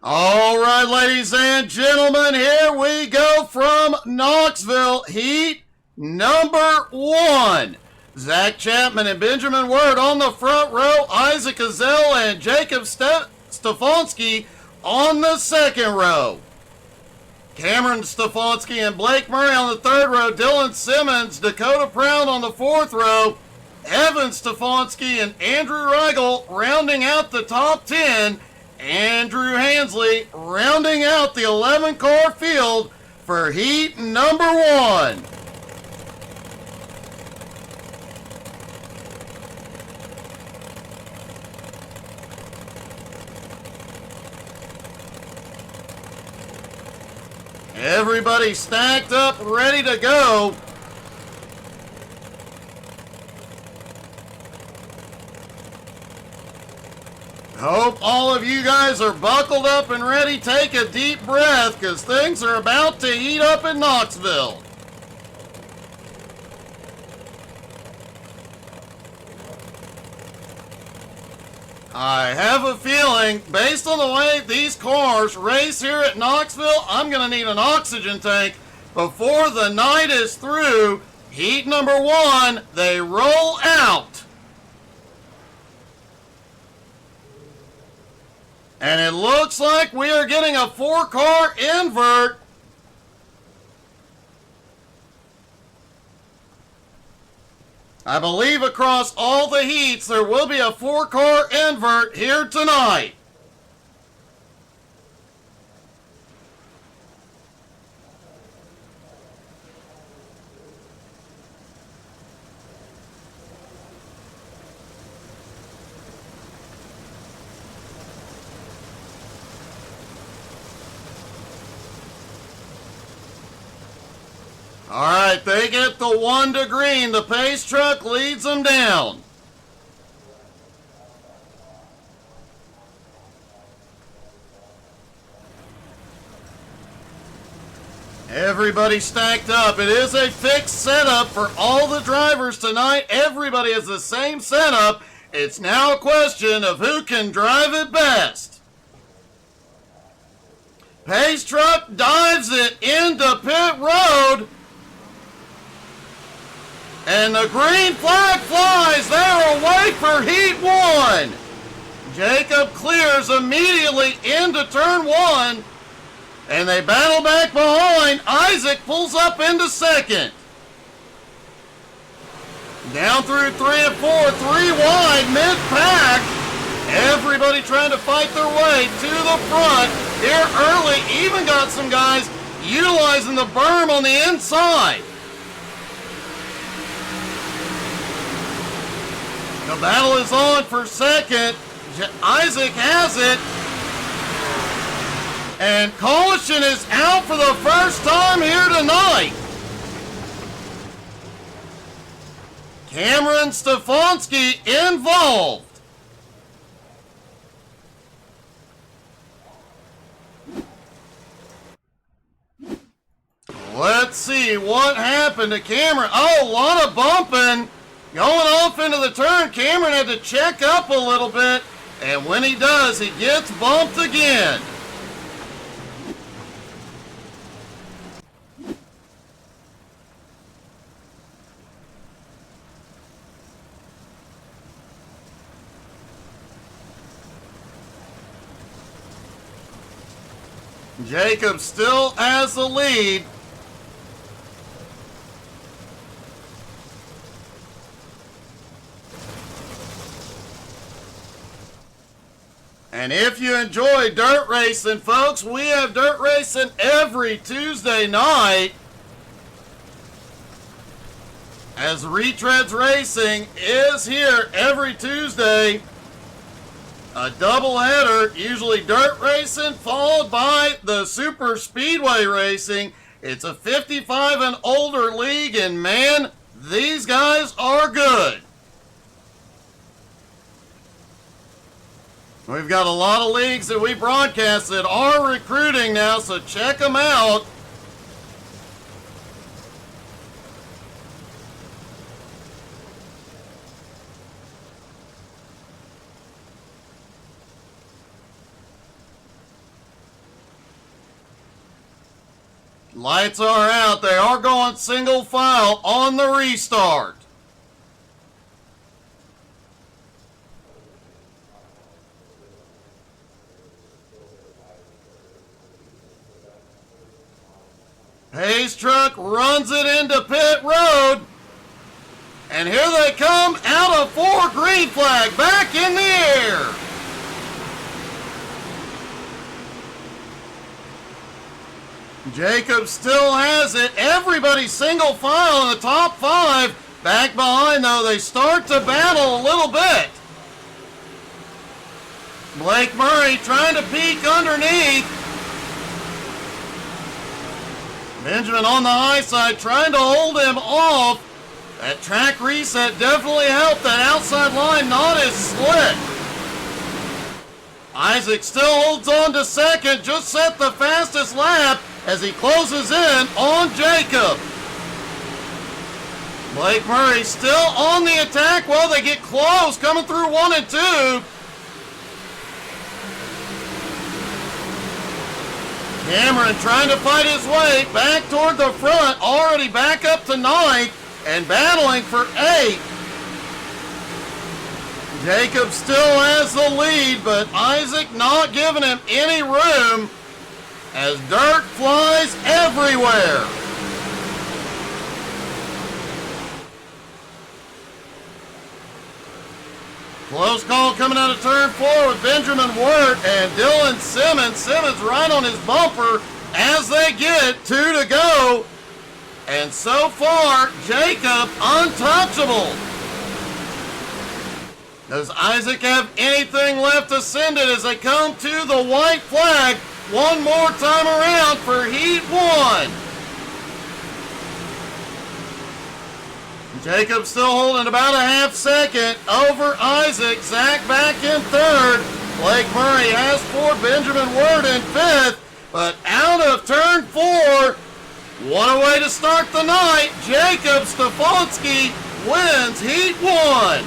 All right, ladies and gentlemen, here we go from Knoxville. Heat number one. Zach Chapman and Benjamin Word on the front row. Isaac Azell and Jacob Stefanski on the second row. Cameron Stefanski and Blake Murray on the third row. Dylan Simmons, Dakota Proud on the fourth row. Evan Stefanski and Andrew Reigel rounding out the top 10. Andrew Hansley rounding out the 11-car field for heat number one. Everybody stacked up, ready to go. Hope all of you guys are buckled up and ready. Take a deep breath because things are about to heat up in Knoxville. I have a feeling, based on the way these cars race here at Knoxville, I'm going to need an oxygen tank before the night is through. Heat number one, they roll out. And it looks like we are getting a 4-car invert. I believe across all the heats there will be a 4-car invert here tonight. All right, they get the 1 to green. The pace truck leads them down. Everybody stacked up. It is a fixed setup for all the drivers tonight. Everybody has the same setup. It's now a question of who can drive it best. Pace truck dives it into pit road. And the green flag flies. They are away for heat one. Jacob clears immediately into turn one. And they battle back behind. Isaac pulls up into second. Down through 3 and 4, 3 wide, mid-pack. Everybody trying to fight their way to the front. Here early, even got some guys utilizing the berm on the inside. The battle is on for second. Isaac has it. And caution is out for the first time here tonight. Cameron Stefanski involved. Let's see what happened to Cameron. Oh, a lot of bumping. Going off into the turn, Cameron had to check up a little bit, and when he does, he gets bumped again. Jacob still has the lead. And if you enjoy dirt racing, folks, we have dirt racing every Tuesday night. As Retreads Racing is here every Tuesday. A doubleheader, usually dirt racing, followed by the super speedway racing. It's a 55 and older league, and man, these guys are good. We've got a lot of leagues that we broadcast that are recruiting now, so check them out. Lights are out. They are going single file on the restart. Hayes truck runs it into pit road. And here they come out of 4, green flag, back in the air. Jacob still has it. Everybody single file in the top 5. Back behind, though, they start to battle a little bit. Blake Murray trying to peek underneath. Benjamin on the high side trying to hold him off. That track reset definitely helped. That outside line not as slick. Isaac still holds on to second. Just set the fastest lap as he closes in on Jacob. Blake Murray still on the attack. Well, they get close coming through 1 and 2. Cameron trying to fight his way back toward the front, already back up to 9th and battling for 8th. Jacob still has the lead, but Isaac not giving him any room as dirt flies everywhere. Close call coming out of turn 4 with Benjamin Wirt and Dylan Simmons. Simmons right on his bumper as they get 2 to go. And so far, Jacob untouchable. Does Isaac have anything left to send it as they come to the white flag one more time around for Heat 1? Jacob still holding about a half second over Isaac. Zach back in 3rd. Blake Murray has 4. Benjamin Wirt in 5th. But out of turn 4, one away to start the night. Jacob Stefanski wins Heat 1.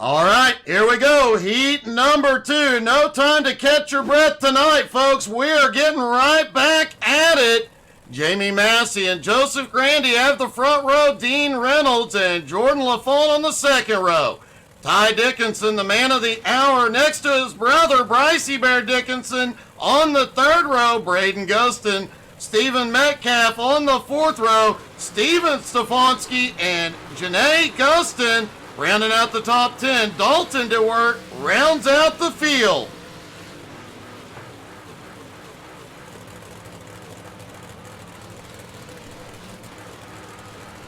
All right, here we go. Heat number 2. No time to catch your breath tonight, folks. We are getting right back at it. Jamie Massey and Joseph Grandy have the front row. Dean Reynolds and Jordan LaFont on the second row. Ty Dickenson, the man of the hour, next to his brother, Brycey Bear Dickenson, on the third row. Braden Guston, Stephen Metcalf on the fourth row. Steven Stefanski and Janae Guston rounding out the top 10. Dalton DeWert rounds out the field.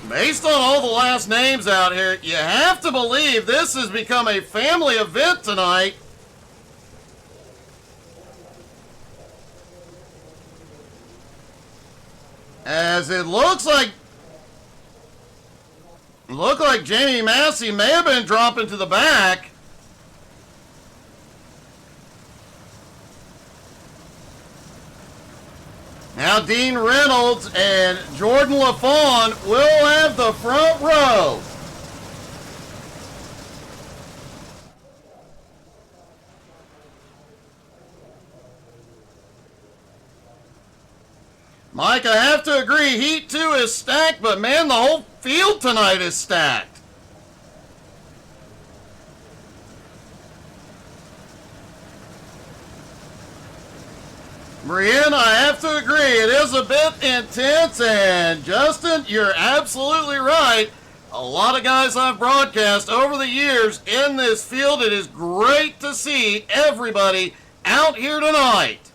Based on all the last names out here, you have to believe this has become a family event tonight. As it looks like Jamie Massey may have been dropping to the back. Now Dean Reynolds and Jordan LaFont will have the front row. Mike, I have to agree, Heat 2 is stacked, but man, the whole field tonight is stacked. Brienne, I have to agree, it is a bit intense, and Justin, you're absolutely right. A lot of guys I've broadcast over the years in this field. It is great to see everybody out here tonight.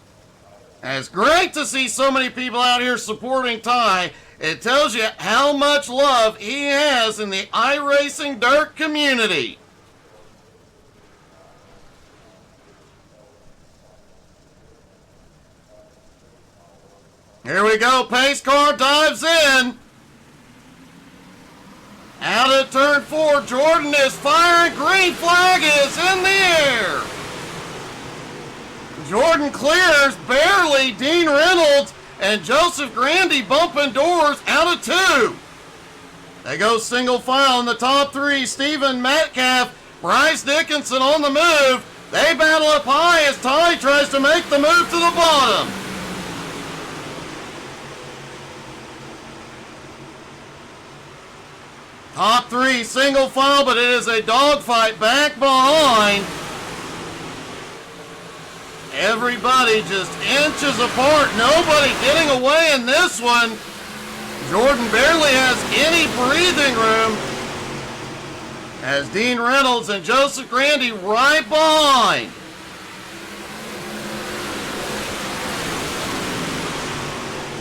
And it's great to see so many people out here supporting Ty. It tells you how much love he has in the iRacing dirt community. Here we go. Pace car dives in. Out of turn 4, Jordan is firing. Green flag is in the air. Jordan clears barely. Dean Reynolds and Joseph Grandy bumping doors out of 2. They go single file in the top three. Stephen Metcalf, Bryce Dickenson on the move. They battle up high as Ty tries to make the move to the bottom. Top three single file, but it is a dogfight back behind. Everybody just inches apart. Nobody getting away in this one. Jordan barely has any breathing room as Dean Reynolds and Joseph Grandy right behind.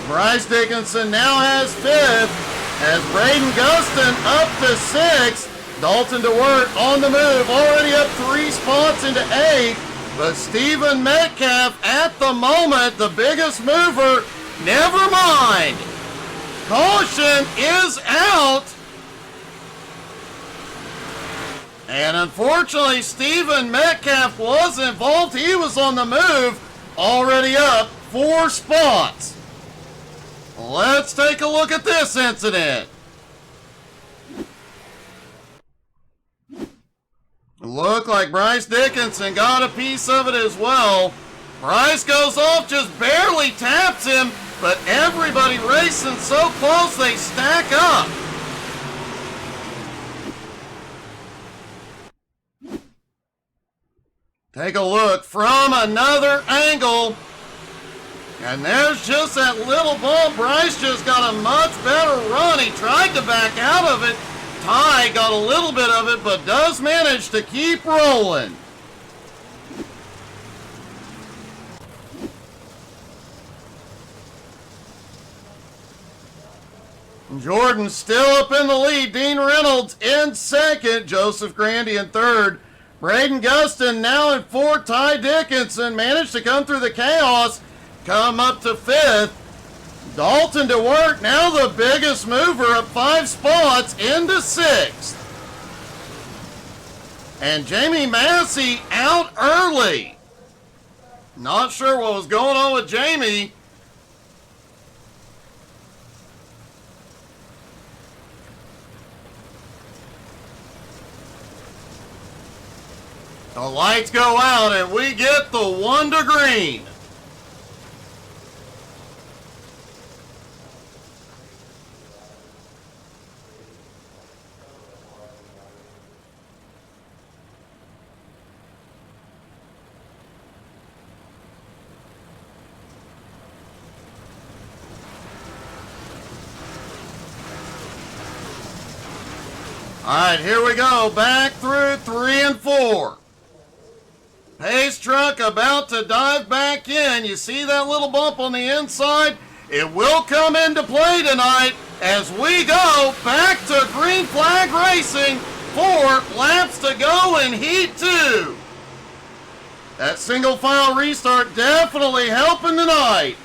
Bryce Dickenson now has fifth as Braden Guston up to sixth. Dalton DeWert on the move, already up 3 spots into eighth. But Stephen Metcalf at the moment, the biggest mover. Never mind. Caution is out. And unfortunately, Stephen Metcalf was involved. He was on the move, already up 4 spots. Let's take a look at this incident. Looked like Bryce Dickenson got a piece of it as well. Bryce goes off, just barely taps him, but everybody racing so close they stack up. Take a look from another angle. And there's just that little bump. Bryce just got a much better run. He tried to back out of it. Ty got a little bit of it, but does manage to keep rolling. Jordan still up in the lead. Dean Reynolds in second. Joseph Grandy in third. Braden Guston now in fourth. Ty Dickenson managed to come through the chaos, come up to fifth. Dalton DeWert, now the biggest mover, up 5 spots into sixth. And Jamie Massey out early. Not sure what was going on with Jamie. The lights go out and we get the 1 to green. All right, here we go. Back through 3 and 4. Pace truck about to dive back in. You see that little bump on the inside? It will come into play tonight as we go back to green flag racing. 4 laps to go in heat 2. That single file restart definitely helping tonight.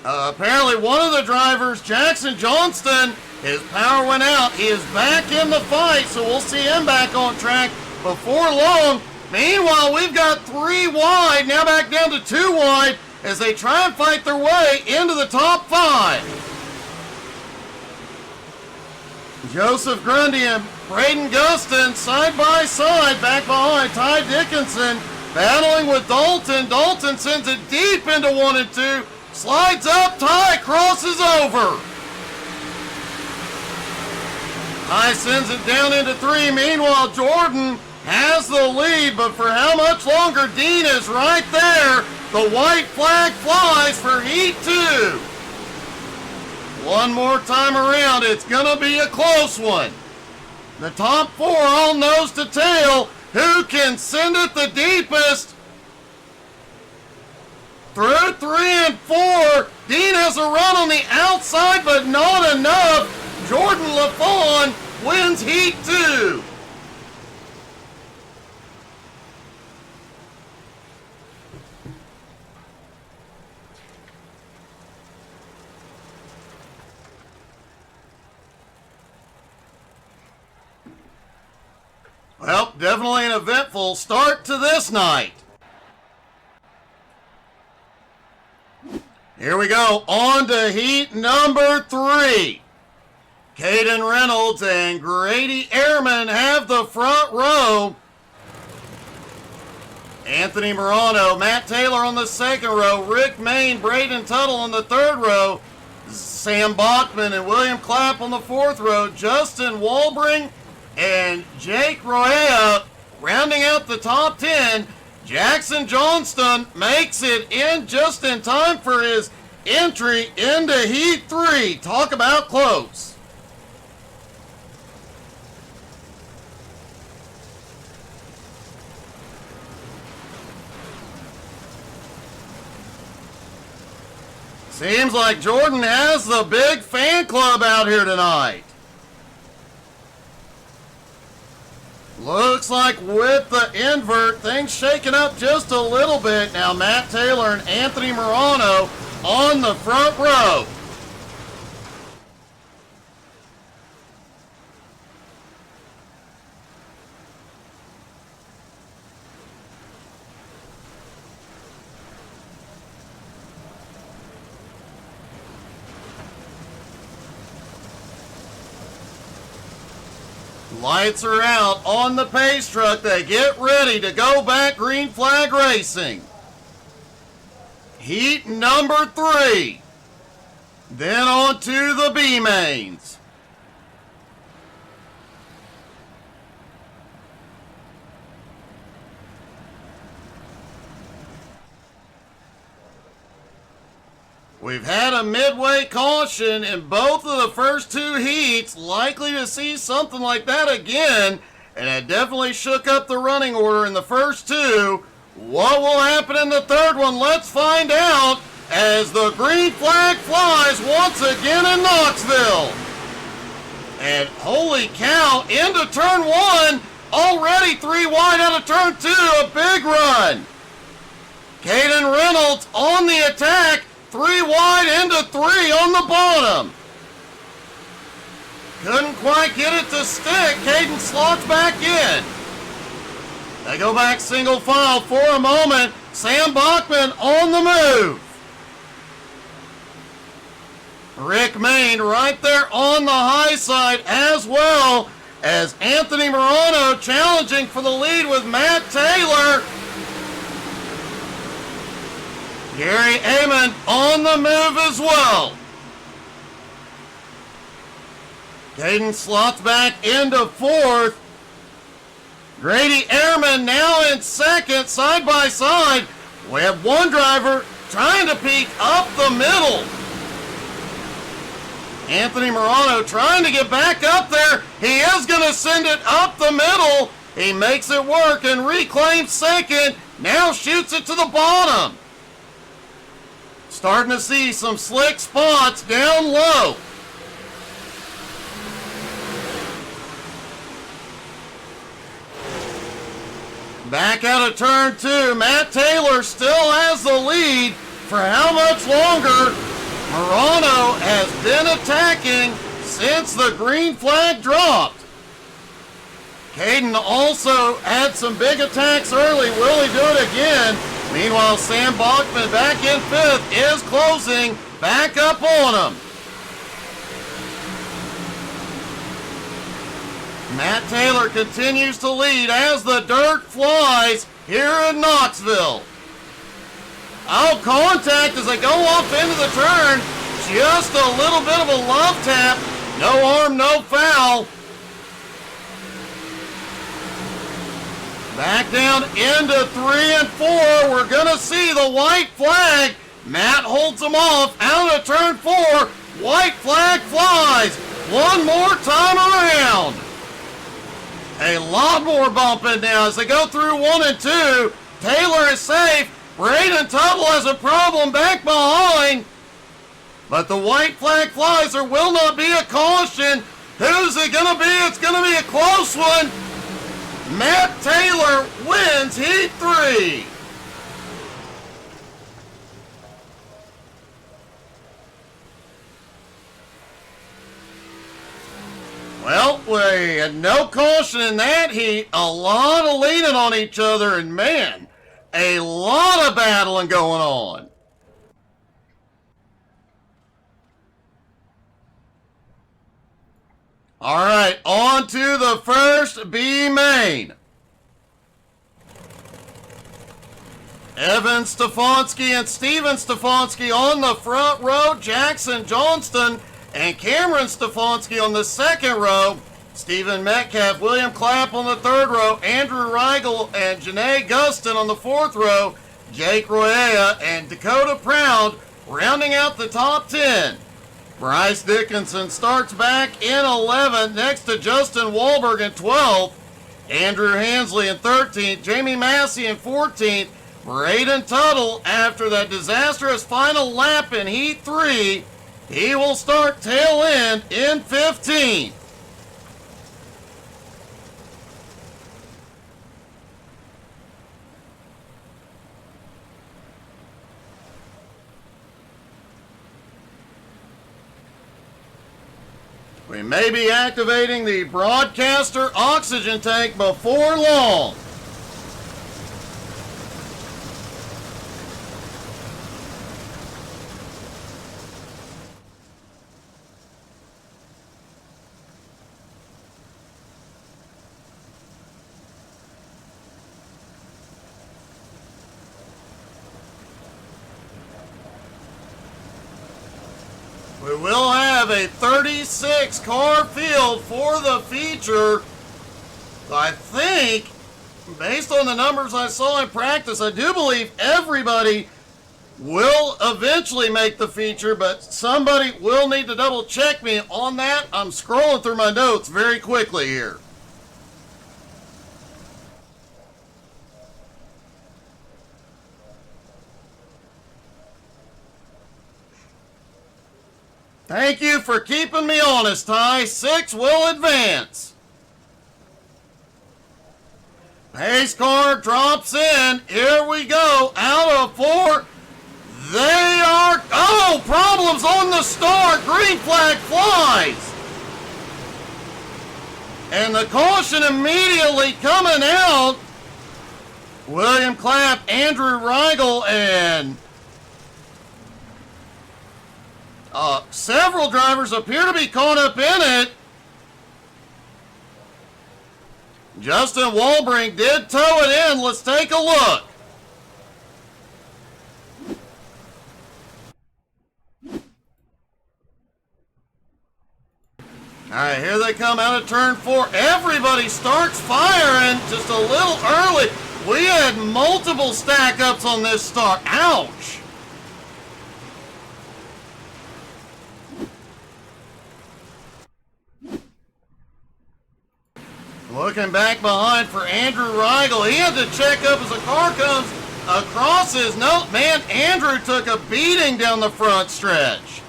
Apparently one of the drivers, Jackson Johnston, his power went out. He is back in the fight, so we'll see him back on track before long. Meanwhile, we've got 3 wide, now back down to 2 wide as they try and fight their way into the top 5. Joseph Grundy and Braden Guston side by side back behind Ty Dickenson, battling with Dalton. Dalton sends it deep into 1 and 2. Slides up, Ty crosses over. Ty sends it down into 3. Meanwhile, Jordan has the lead, but for how much longer? Dean is right there. The white flag flies for heat 2. One more time around, it's gonna be a close one. The top 4 all nose to tail. Who can send it the deepest? Through 3 and 4, Dean has a run on the outside, but not enough. Jordan LaFawn wins heat 2. Well, definitely an eventful start to this night. Here we go, on to heat number 3. Caden Reynolds and Grady Ehrman have the front row. Anthony Morano, Matt Taylor on the second row, Rick Main, Braden Tuttle on the third row, Sam Bachman and William Clapp on the fourth row, Justin Walbring and Jake Roya rounding out the top 10. Jackson Johnston makes it in just in time for his entry into Heat 3. Talk about close. Seems like Jordan has the big fan club out here tonight. Looks like with the invert, things shaking up just a little bit. Now Matt Taylor and Anthony Morano on the front row. Lights are out on the pace truck. They get ready to go back green flag racing. Heat number 3. Then on to the B mains. We've had a midway caution in both of the first 2 heats. Likely to see something like that again. And it definitely shook up the running order in the first 2. What will happen in the third one? Let's find out as the green flag flies once again in Knoxville. And holy cow, into turn 1. Already 3 wide out of turn 2. A big run. Caden Reynolds on the attack. 3 wide into 3 on the bottom. Couldn't quite get it to stick. Caden slots back in. They go back single file for a moment. Sam Bachman on the move. Rick Main right there on the high side, as well as Anthony Morano challenging for the lead with Matt Taylor. Gary Amon on the move as well. Caden slots back into 4th. Grady Ehrman now in 2nd, side by side. We have one driver trying to peek up the middle. Anthony Morano trying to get back up there. He is going to send it up the middle. He makes it work and reclaims 2nd. Now shoots it to the bottom. Starting to see some slick spots down low. Back out of turn 2. Matt Taylor still has the lead. For how much longer? Morano has been attacking since the green flag dropped. Caden also had some big attacks early. Will he do it again? Meanwhile, Sam Bachman back in 5th is closing back up on him. Matt Taylor continues to lead as the dirt flies here in Knoxville. Oh, contact as they go off into the turn. Just a little bit of a love tap. No harm, no foul. Back down into 3 and 4. We're going to see the white flag. Matt holds them off out of turn 4. White flag flies. One more time around. A lot more bumping now as they go through 1 and 2. Taylor is safe. Braden Tuttle has a problem back behind. But the white flag flies. There will not be a caution. Who's it going to be? It's going to be a close one. Matt Taylor wins Heat 3. Well, we had no caution in that heat. A lot of leaning on each other, and man, a lot of battling going on. All right, on to the first B main. Evan Stefanski and Steven Stefanski on the front row. Jackson Johnston and Cameron Stefanski on the second row. Stephen Metcalf, William Clapp on the third row. Andrew Rigel and Janae Gustin on the fourth row. Jake Roya and Dakota Proud rounding out the top 10. Bryce Dickenson starts back in 11th next to Justin Wahlberg in 12th. Andrew Hansley in 13th. Jamie Massey in 14th. Braden Tuttle, after that disastrous final lap in Heat 3, he will start tail end in 15th. We may be activating the broadcaster oxygen tank before long. We will have a 36 car field for the feature. I think, based on the numbers I saw in practice, I do believe everybody will eventually make the feature, but somebody will need to double check me on that. I'm scrolling through my notes very quickly here. Thank you for keeping me honest, Ty. 6 will advance. Pace car drops in. Here we go. Out of 4. They are... Oh, problems on the start. Green flag flies. And the caution immediately coming out. William Clapp, Andrew Rigel, and... several drivers appear to be caught up in it. Justin Wahlbrink did tow it in. Let's take a look. All right, here they come out of turn 4. Everybody starts firing just a little early. We had multiple stack-ups on this start. Ouch. Looking back behind for Andrew Rigel. He had to check up as the car comes across his nose. Man, Andrew took a beating down the front stretch.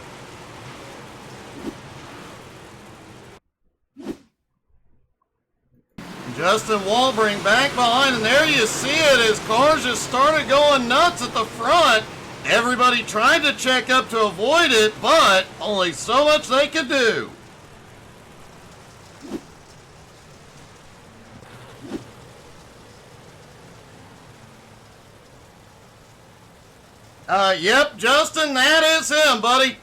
Justin Wahlbrink back behind, and there you see it. His cars just started going nuts at the front. Everybody tried to check up to avoid it, but only so much they could do. Yep, Justin, that is him, buddy.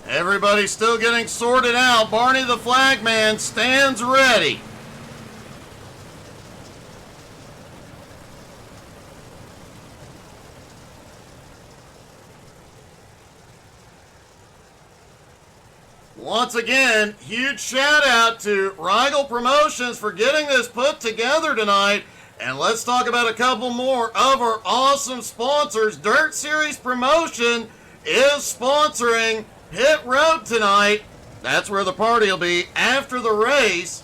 Everybody's still getting sorted out. Barney the flagman stands ready. Once again, huge shout out to Rigel Promotions for getting this put together tonight. And let's talk about a couple more of our awesome sponsors. Dirt Series Promotion is sponsoring Pit Road tonight. That's where the party will be after the race.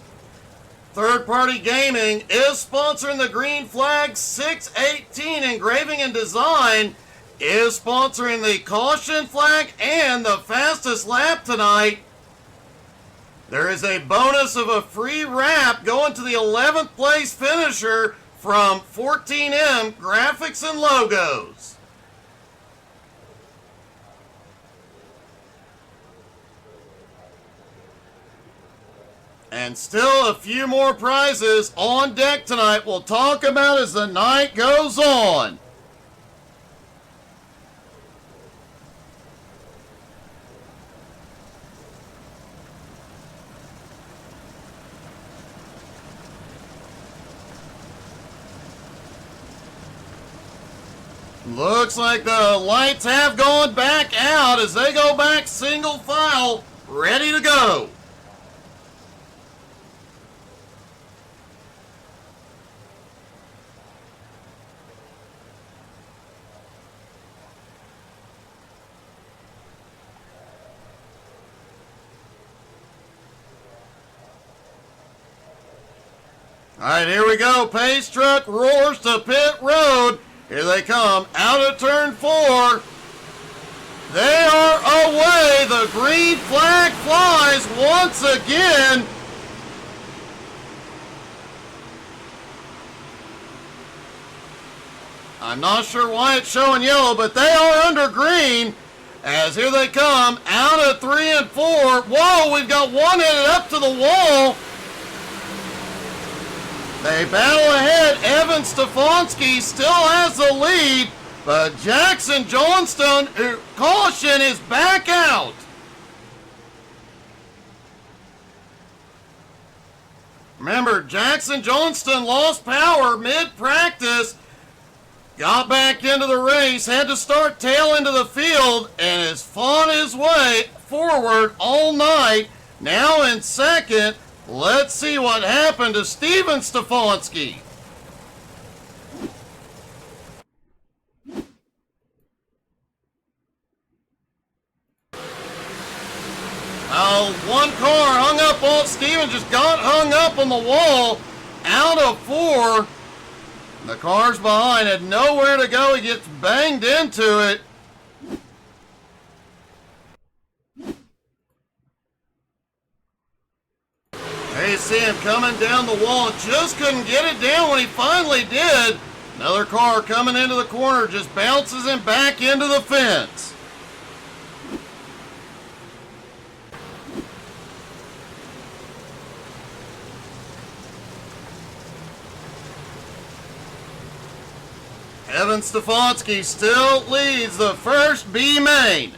Third Party Gaming is sponsoring the Green Flag 618. Engraving and Design is sponsoring the Caution Flag and the fastest lap tonight. There is a bonus of a free wrap going to the 11th place finisher from 14M Graphics and Logos. And still a few more prizes on deck tonight we'll talk about as the night goes on. Looks like the lights have gone back out as they go back single file, ready to go. All right, here we go. Pace truck roars to pit road. Here they come, out of turn 4. They are away. The green flag flies once again. I'm not sure why it's showing yellow, but they are under green. As here they come, out of 3 and 4. Whoa, we've got one headed up to the wall. They battle ahead. Evan Stefanski still has the lead, but Jackson Johnston, caution, is back out. Remember, Jackson Johnston lost power mid-practice, got back into the race, had to start tail into the field, and has fought his way forward all night. Now in second. Let's see what happened to Steven Stefanski. One car hung up on Steven, just got hung up on the wall, out of 4. The cars behind had nowhere to go. He gets banged into it. There you see him coming down the wall. Just couldn't get it down when he finally did. Another car coming into the corner just bounces him back into the fence. Evan Stefanski still leads the first B main.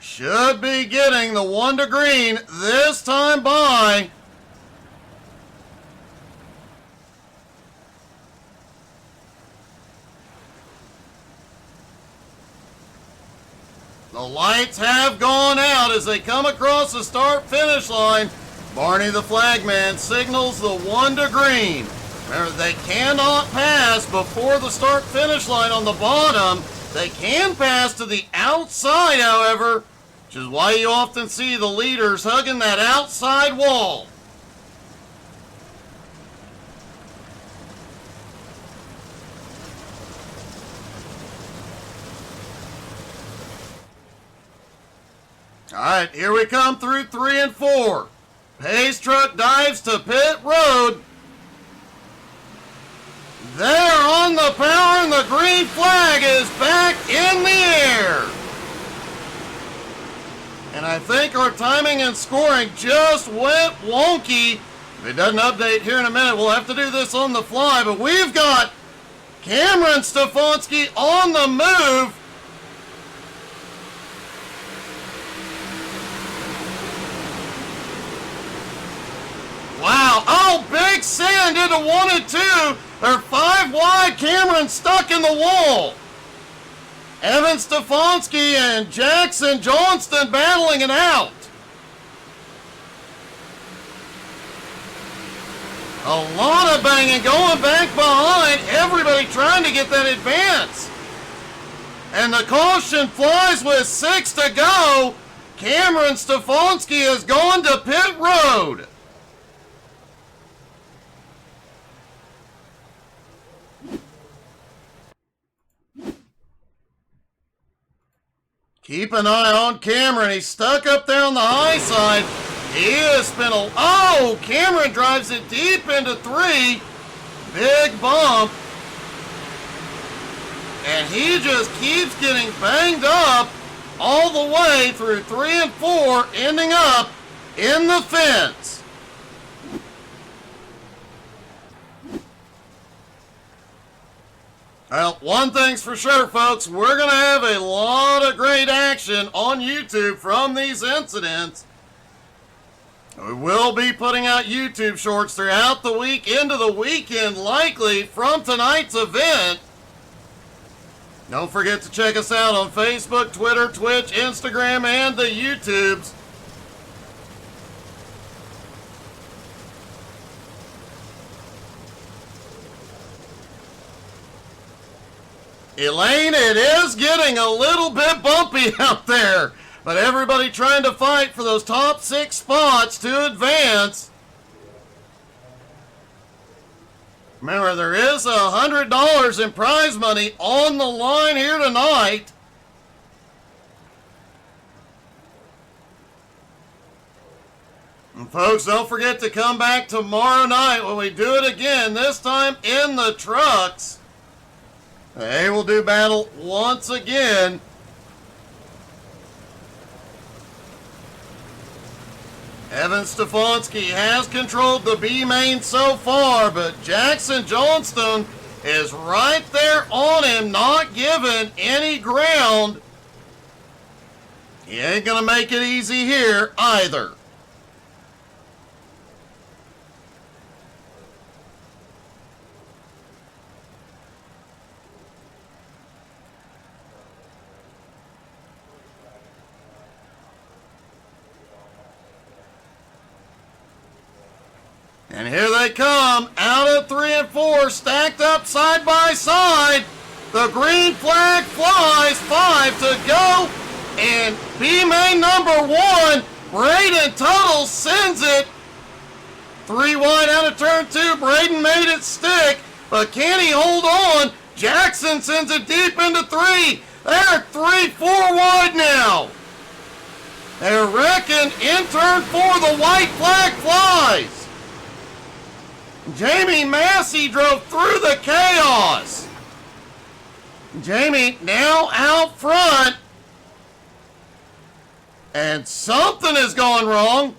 Should be getting the 1 to green this time by. The lights have gone out as they come across the start-finish line. Barney the flagman signals the 1 to green. Remember, they cannot pass before the start-finish line on the bottom. They can pass to the outside, however, which is why you often see the leaders hugging that outside wall. All right, here we come through 3 and 4. Pace truck dives to pit road. They're on the power and the green flag is back in the air. And I think our timing and scoring just went wonky. If it doesn't update here in a minute, we'll have to do this on the fly. But we've got Cameron Stefanski on the move. Wow. Oh, big sand into 1 and 2. They're 5 wide. Cameron stuck in the wall. Evan Stefanski and Jackson Johnston battling it out. A lot of banging going back behind. Everybody trying to get that advance. And the caution flies with 6 to go. Cameron Stefanski has gone to pit road. Keep an eye on Cameron. He's stuck up there on the high side. He has been Cameron drives it deep into 3. Big bump. And he just keeps getting banged up all the way through 3 and 4, ending up in the fence. Well, one thing's for sure, folks. We're going to have a lot of great action on YouTube from these incidents. We will be putting out YouTube shorts throughout the week into the weekend, likely from tonight's event. Don't forget to check us out on Facebook, Twitter, Twitch, Instagram, and the YouTubes. Elaine, it is getting a little bit bumpy out there, but everybody trying to fight for those top 6 spots to advance. Remember, there is $100 in prize money on the line here tonight. And folks, don't forget to come back tomorrow night when we do it again, this time in the trucks. They will do battle once again. Evan Stefanski has controlled the B main so far, but Jackson Johnstone is right there on him, not giving any ground. He ain't gonna make it easy here either. And here they come, out of 3 and 4, stacked up side by side. The green flag flies, 5 to go. And B main number 1, Braden Tuttle sends it. 3 wide out of turn 2, Braden made it stick, but can he hold on? Jackson sends it deep into 3. They're 3-4 wide now. They're wrecking in turn 4, the white flag flies. Jamie Massey drove through the chaos. Jamie now out front. And something is going wrong.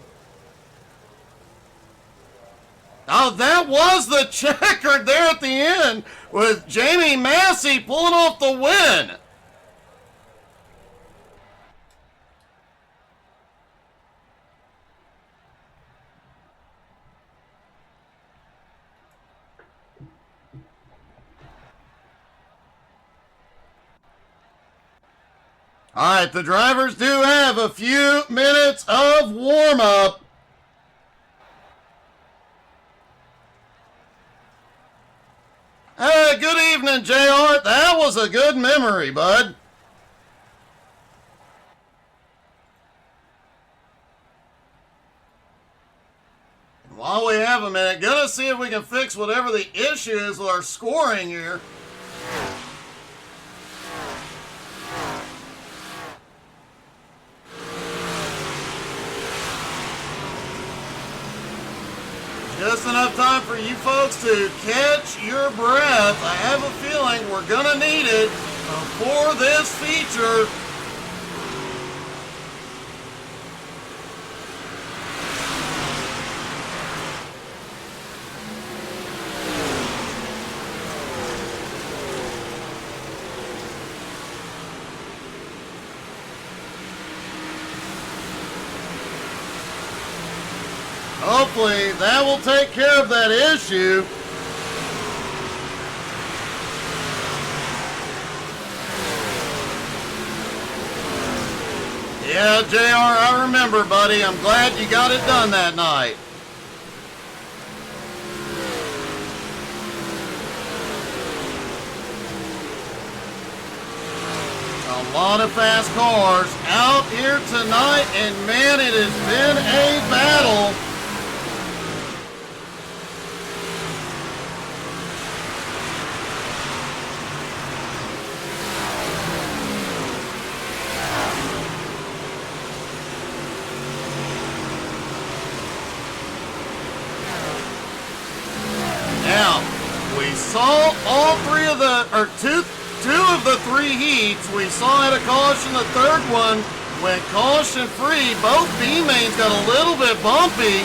Oh, that was the checkered there at the end with Jamie Massey pulling off the win. All right, the drivers do have a few minutes of warm-up. Hey, good evening, JR. That was a good memory, bud. And while we have a minute, gonna see if we can fix whatever the issue is with our scoring here. Just enough time for you folks to catch your breath. I have a feeling we're gonna need it for this feature. Hopefully that will take care of that issue. Yeah, JR, I remember, buddy. I'm glad you got it done that night. A lot of fast cars out here tonight, and man, it has been a battle. saw all three of the, or two of the three heats. We saw at a caution. The third one went caution free. Both B mains got a little bit bumpy.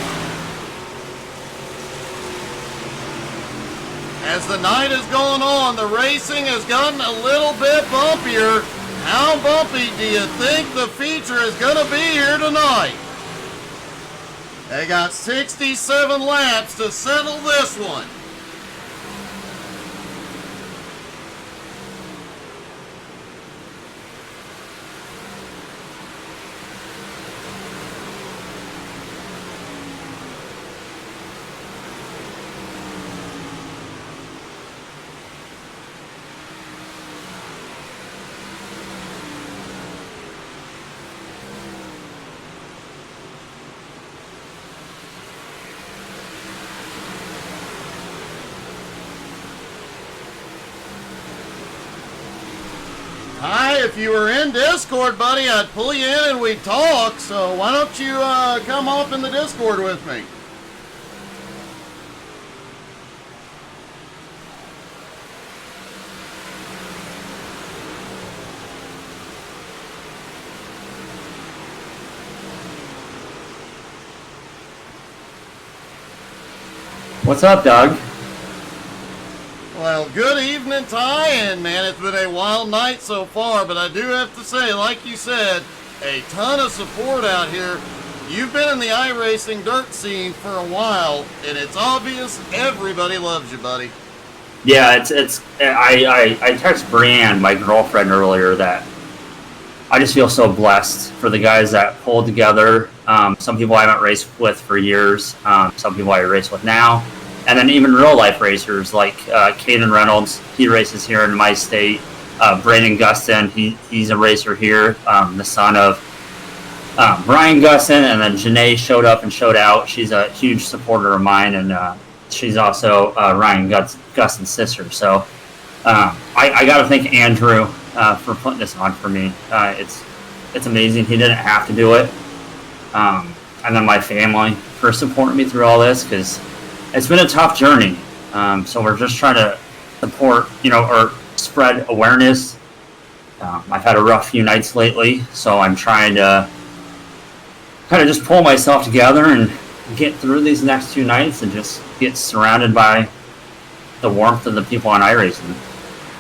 As the night has gone on, the racing has gotten a little bit bumpier. How bumpy do you think the feature is going to be here tonight? They got 67 laps to settle this one. Hi, if you were in Discord, buddy, I'd pull you in and we'd talk, so why don't you come up in the Discord with me? What's up, Doug? Well, good evening, Ty, and man, it's been a wild night so far, but I do have to say, like you said, a ton of support out here. You've been in the iRacing dirt scene for a while, and it's obvious everybody loves you, buddy. Yeah, I texted Brianne, my girlfriend, earlier that I just feel so blessed for the guys that pulled together. Some people I haven't raced with for years, some people I race with now. And then even real-life racers like Caden Reynolds, he races here in my state. Brandon Gustin, he's a racer here, the son of Brian Gustin. And then Janae showed up and showed out. She's a huge supporter of mine, and she's also Ryan Gustin's sister. So I got to thank Andrew for putting this on for me. It's amazing. He didn't have to do it. And then my family for supporting me through all this, because it's been a tough journey, so we're just trying to support, or spread awareness. I've had a rough few nights lately, so I'm trying to kind of just pull myself together and get through these next 2 nights and just get surrounded by the warmth of the people on iRacing.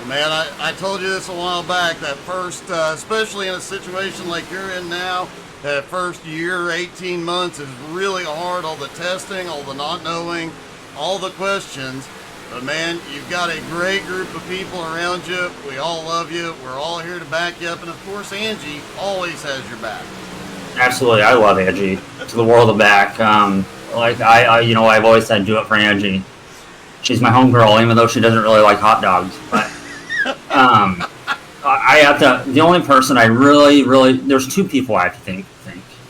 Man, I told you this a while back, that first, especially in a situation like you're in now, that first year, 18 months is really hard. All the testing, all the not knowing, all the questions. But man, you've got a great group of people around you. We all love you. We're all here to back you up. And of course, Angie always has your back. Absolutely. I love Angie to the world of back. I've always said do it for Angie. She's my homegirl, even though she doesn't really like hot dogs. But I have to, the only person I really, there's 2 people I have to think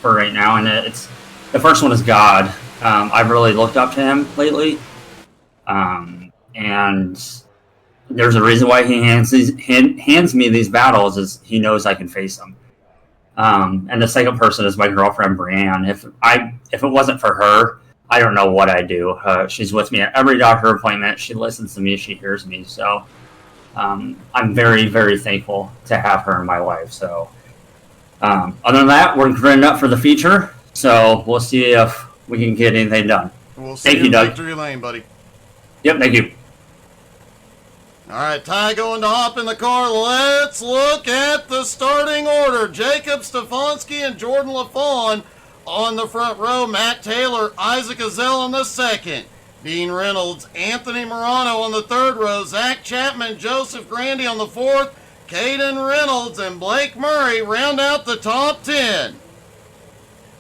for right now, and it's, the first one is God. I've really looked up to him lately, and there's a reason why he hands me these battles, is he knows I can face them. And the second person is my girlfriend Brianne. If it wasn't for her, I don't know what I'd do. She's with me at every doctor appointment. She listens to me. She hears me. So I'm very, very thankful to have her in my life. So other than that, we're grinning up for the feature. So we'll see if we can get anything done. We'll see you in victory lane, buddy. Yep, thank you. All right, Ty going to hop in the car. Let's look at the starting order. Jacob Stefanski and Jordan LaFawn on the front row. Matt Taylor, Isaac Azell on the second. Dean Reynolds, Anthony Morano on the third row. Zach Chapman, Joseph Grandy on the fourth. Caden Reynolds and Blake Murray round out the top 10.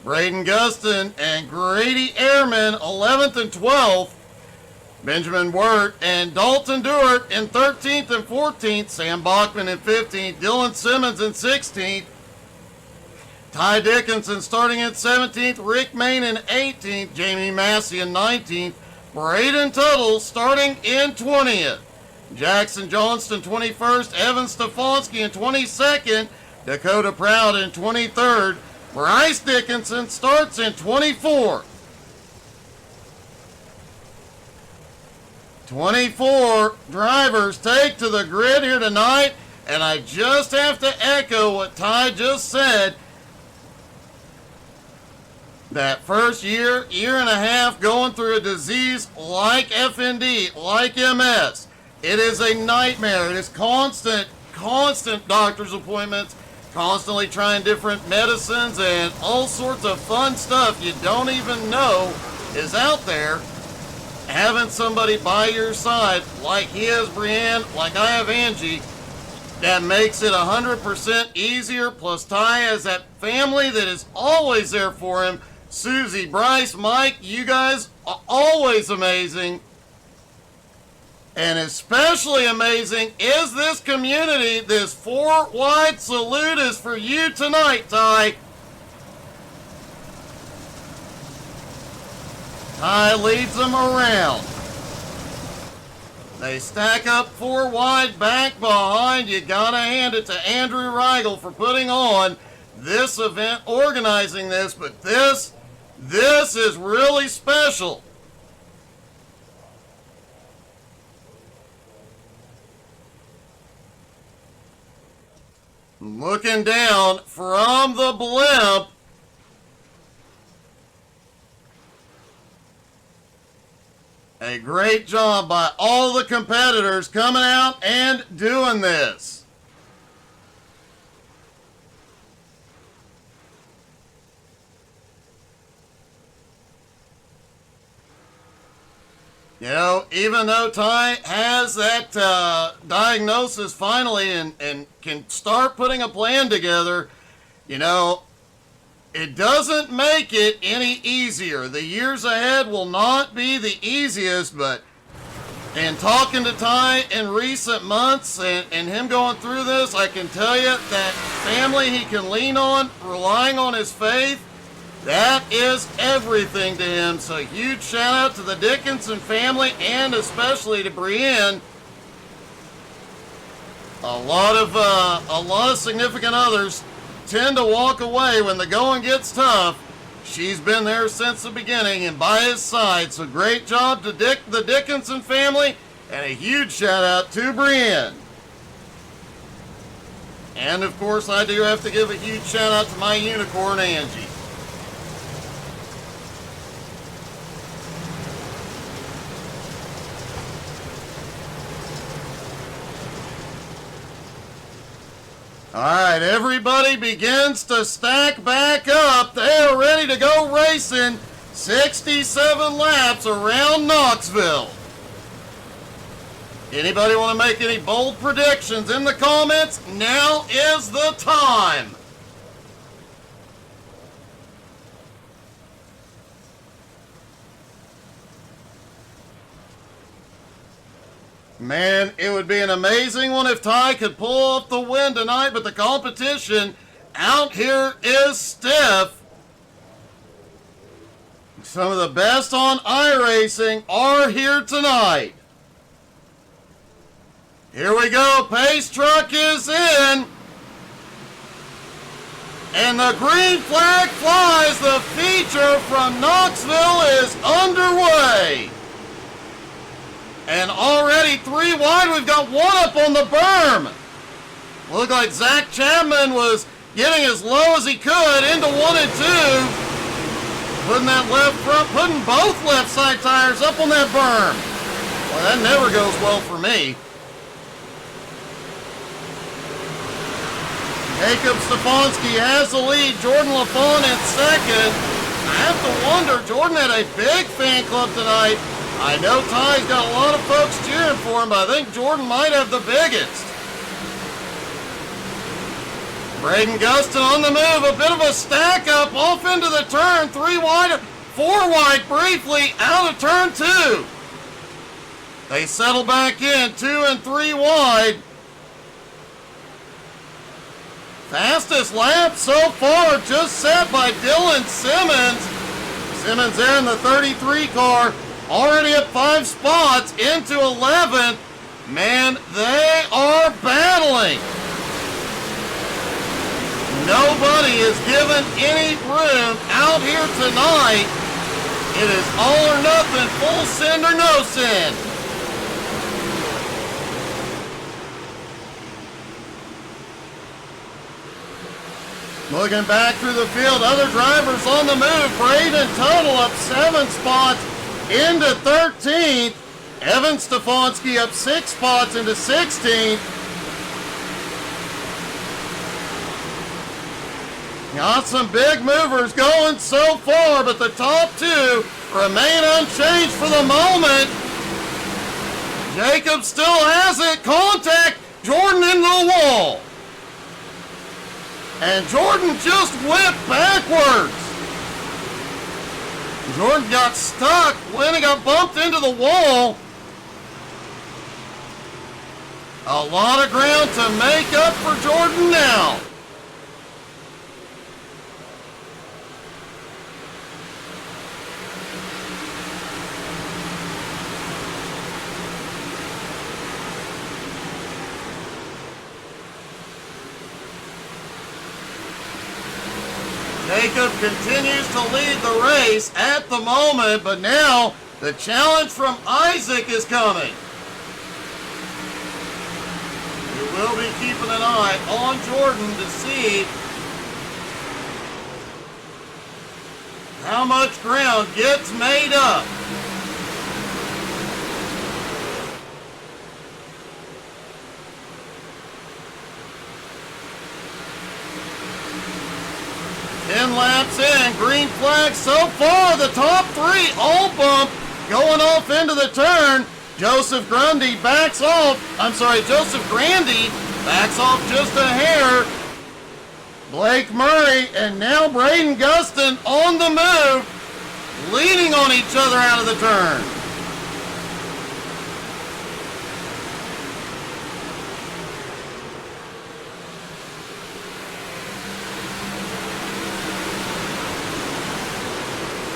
Braden Gustin and Grady Ehrman, 11th and 12th. Benjamin Wirt and Dalton Dewart in 13th and 14th. Sam Bachman in 15th. Dylan Simmons in 16th. Ty Dickenson starting in 17th. Rick Main in 18th. Jamie Massey in 19th. Braden Tuttle starting in 20th. Jackson Johnston 21st. Evan Stefanski in 22nd. Dakota Proud in 23rd. Bryce Dickinson starts in 24th. 24 drivers take to the grid here tonight, and I just have to echo what Ty just said. That first year and a half going through a disease like FND, like MS, it is a nightmare. It is constant doctor's appointments, constantly trying different medicines and all sorts of fun stuff you don't even know is out there. Having somebody by your side, like he has Brienne, like I have Angie, that makes it 100% easier. Plus Ty has that family that is always there for him. Susie, Bryce, Mike, you guys are always amazing. And especially amazing is this community. This 4-wide salute is for you tonight, Ty. Ty leads them around. They stack up 4 wide back behind. You gotta hand it to Andrew Rigel for putting on this event, organizing this, but this is really special. Looking down from the blimp, a great job by all the competitors coming out and doing this. You know, even though Ty has that diagnosis finally and can start putting a plan together, you know, it doesn't make it any easier. The years ahead will not be the easiest, but in talking to Ty in recent months and him going through this, I can tell you that family he can lean on, relying on his faith, that is everything to him. So huge shout out to the Dickenson family and especially to Brienne. A lot of significant others tend to walk away when the going gets tough. She's been there since the beginning and by his side. So great job to the Dickenson family and a huge shout out to Brienne. And of course I do have to give a huge shout out to my unicorn Angie. All right, everybody begins to stack back up. They are ready to go racing 67 laps around Knoxville. Anybody want to make any bold predictions in the comments? Now is the time. Man, it would be an amazing one if Ty could pull off the win tonight, but the competition out here is stiff. Some of the best on iRacing are here tonight. Here we go, pace truck is in. And the green flag flies, the feature from Knoxville is underway. And already 3 wide, we've got 1 up on the berm. Looked like Zach Chapman was getting as low as he could into 1 and 2. Putting that left front, putting both left side tires up on that berm. Well, that never goes well for me. Jacob Stefanski has the lead. Jordan LaFawn in second. I have to wonder, Jordan had a big fan club tonight. I know Ty's got a lot of folks cheering for him, but I think Jordan might have the biggest. Braden Gustin on the move, a bit of a stack up off into the turn, 3 wide, 4 wide briefly out of turn 2. They settle back in, 2 and 3 wide. Fastest lap so far just set by Dylan Simmons. Simmons there in the 33 car. Already at 5 spots into 11th. Man, they are battling. Nobody is given any room out here tonight. It is all or nothing, full send or no send. Looking back through the field, other drivers on the move. Braden Tuttle up 7 spots into 13th. Evan Stefanski up 6 spots into 16th. Got some big movers going so far, but the top 2 remain unchanged for the moment. Jacob still has it. Contact. Jordan into the wall. And Jordan just went backwards. Jordan got stuck when he got bumped into the wall. A lot of ground to make up for Jordan now. Jacob continues to lead the race at the moment, but now the challenge from Isaac is coming. We will be keeping an eye on Jordan to see how much ground gets made up. Laps in, green flag so far. The top 3 all bump going off into the turn. Joseph Grundy backs off. Joseph Grandy backs off just a hair. Blake Murray and now Braden Gustin on the move, leaning on each other out of the turn.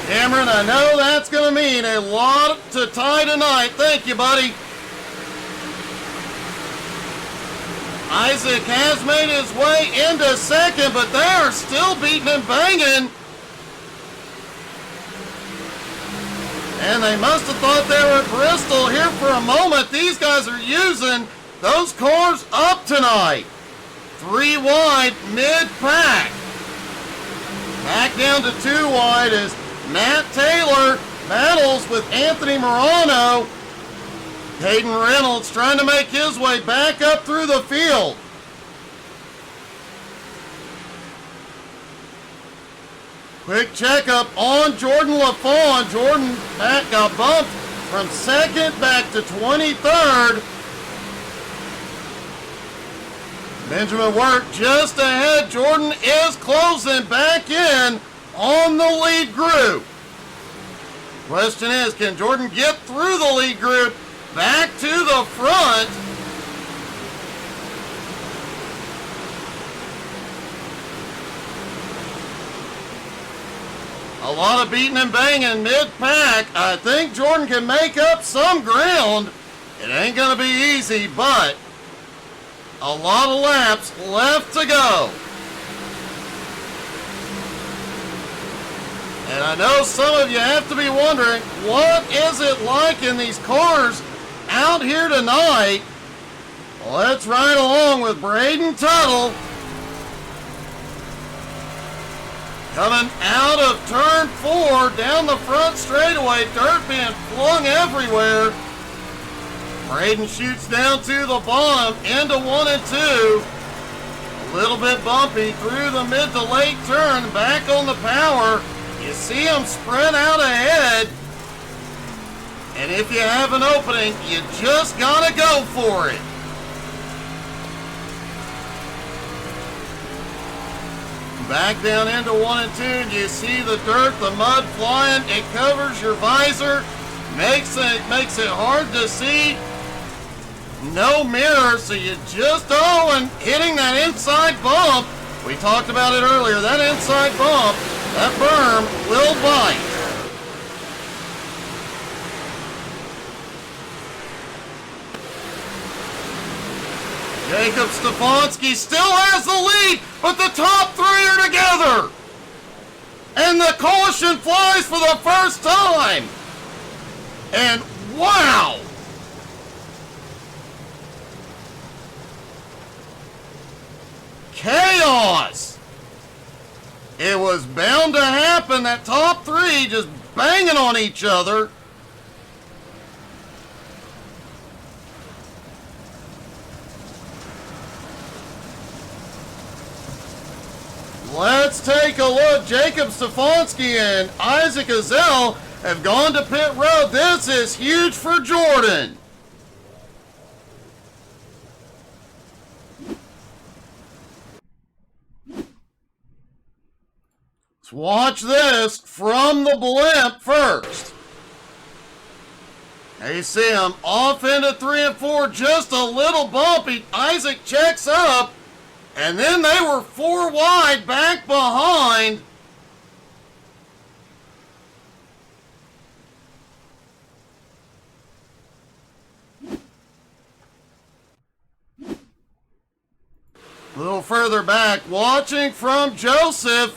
Cameron, I know that's going to mean a lot to tie tonight. Thank you, buddy. Isaac has made his way into second, but they are still beating and banging. And they must have thought they were at Bristol here for a moment. These guys are using those cars up tonight. 3 wide, mid-pack. Back down to 2 wide as Matt Taylor battles with Anthony Morano. Hayden Reynolds trying to make his way back up through the field. Quick checkup on Jordan LaFawn. Jordan got bumped from 2nd back to 23rd. Benjamin Wirt just ahead. Jordan is closing back in on the lead group. Question is, can Jordan get through the lead group back to the front? A lot of beating and banging mid-pack. I think Jordan can make up some ground. It ain't going to be easy, but a lot of laps left to go. And I know some of you have to be wondering, what is it like in these cars out here tonight? Well, let's ride along with Braden Tuttle. Coming out of turn 4 down the front straightaway, dirt being flung everywhere. Braden shoots down to the bottom into 1 and 2. A little bit bumpy through the mid to late turn, back on the power. You see him spread out ahead, and if you have an opening, you just gotta go for it. Back down into 1 and 2, and you see the dirt, the mud flying. It covers your visor, makes it hard to see. No mirror, so you just and hitting that inside bump. We talked about it earlier. That inside bump, that berm will bite. Jacob Stefanski still has the lead, but the top 3 are together. And the caution flies for the first time. And wow! Chaos! It was bound to happen, that top three just banging on each other. Let's take a look. Jacob Stefanski and Isaac Azell have gone to pit road. This is huge for Jordan. Let's watch this from the blimp first. There you see him off into 3 and 4, just a little bumpy. Isaac checks up. And then they were 4 wide back behind. A little further back, watching from Joseph.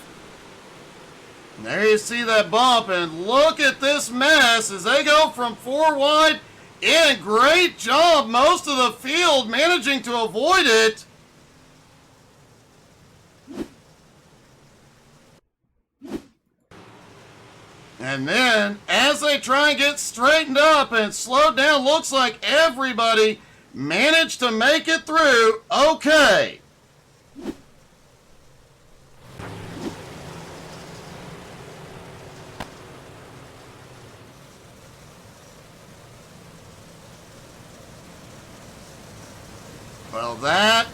And there you see that bump, and look at this mess as they go from 4 wide in. Great job, most of the field managing to avoid it. And then, as they try and get straightened up and slowed down, looks like everybody managed to make it through okay. Well, that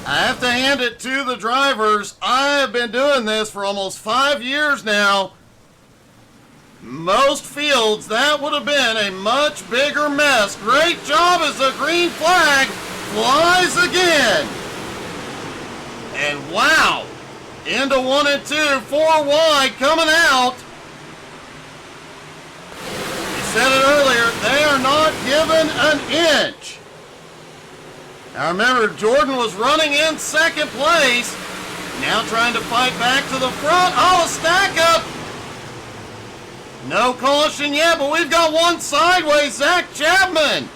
I have to hand it to the drivers. I have been doing this for almost 5 years now. Most fields, that would have been a much bigger mess. Great job as the green flag flies again. And wow, into 1 and 2, 4 wide coming out. You said it earlier, they are not given an inch. Now remember, Jordan was running in second place. Now trying to fight back to the front. Oh, a stack up. No caution yet, but we've got one sideways, Zach Chapman.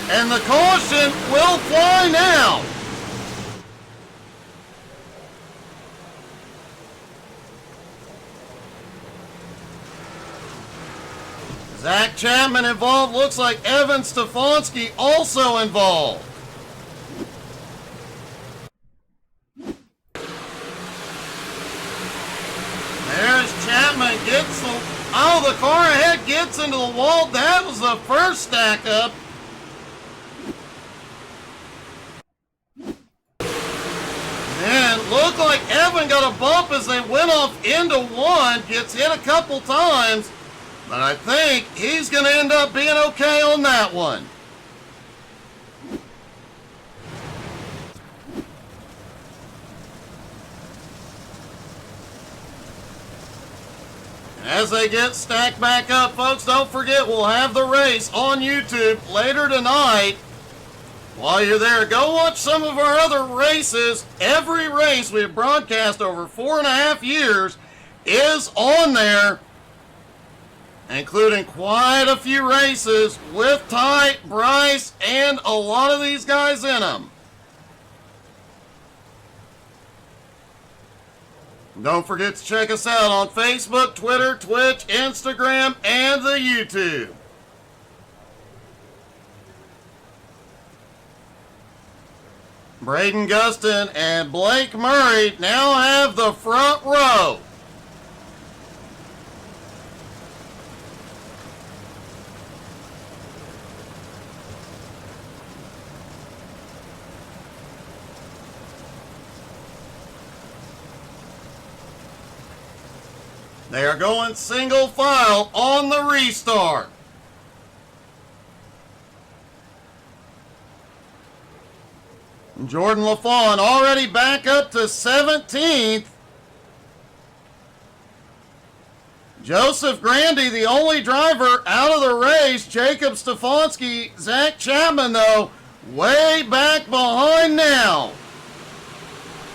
And the caution will fly now. Zach Chapman involved. Looks like Evan Stefanski also involved. There's Chapman, gets the... Oh, the car ahead gets into the wall. That was the first stack up. And looked like Evan got a bump as they went off into 1. Gets hit a couple times. But I think he's going to end up being okay on that one. As they get stacked back up, folks, don't forget we'll have the race on YouTube later tonight. While you're there, go watch some of our other races. Every race we've broadcast over 4.5 years is on there, including quite a few races with Ty, Bryce, and a lot of these guys in them. Don't forget to check us out on Facebook, Twitter, Twitch, Instagram, and the YouTube. Braden Gustin and Blake Murray now have the front row. They are going single file on the restart. Jordan LaFawn already back up to 17th. Joseph Grandy, the only driver out of the race. Jacob Stefanski, Zach Chapman, though, way back behind now.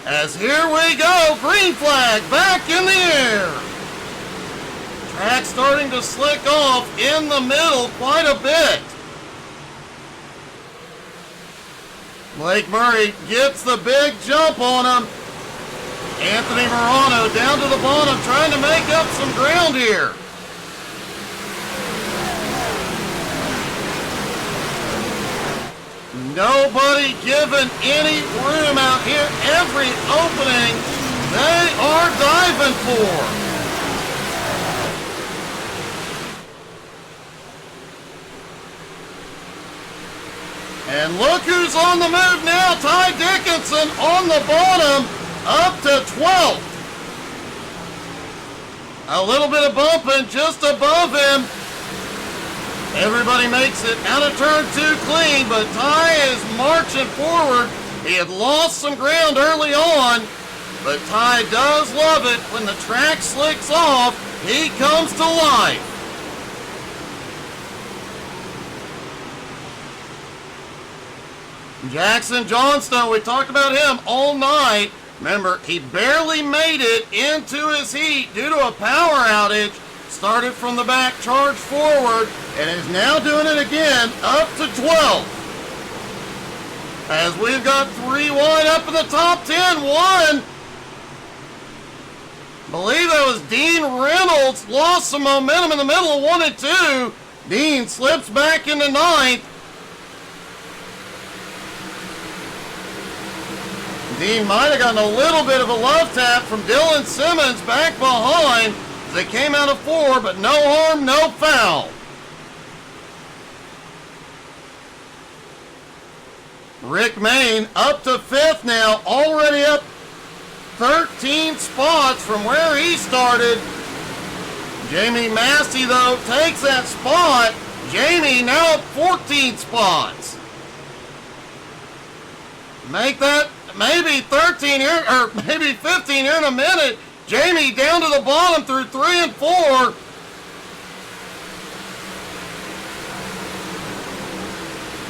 As here we go, green flag back in the air. Track starting to slick off in the middle quite a bit. Blake Murray gets the big jump on him. Anthony Morano down to the bottom, trying to make up some ground here. Nobody given any room out here. Every opening they are diving for. And look who's on the move now. Ty Dickenson on the bottom, up to 12th. A little bit of bumping just above him. Everybody makes it out of turn 2 clean, but Ty is marching forward. He had lost some ground early on, but Ty does love it when the track slicks off. He comes to life. Jackson Johnstone, we talked about him all night. Remember, he barely made it into his heat due to a power outage. Started from the back, charged forward, and is now doing it again, up to 12. As we've got 3 wide up in the top 10. One, believe that was Dean Reynolds, lost some momentum in the middle of 1 and 2. Dean slips back into 9th. Dean might have gotten a little bit of a love tap from Dylan Simmons back behind. They came out of 4, but no harm, no foul. Rick Main up to 5th now, already up 13 spots from where he started. Jamie Massey, though, takes that spot. Jamie now up 14 spots. Make that maybe 13 here, or maybe 15 here in a minute. Jamie down to the bottom through 3 and 4.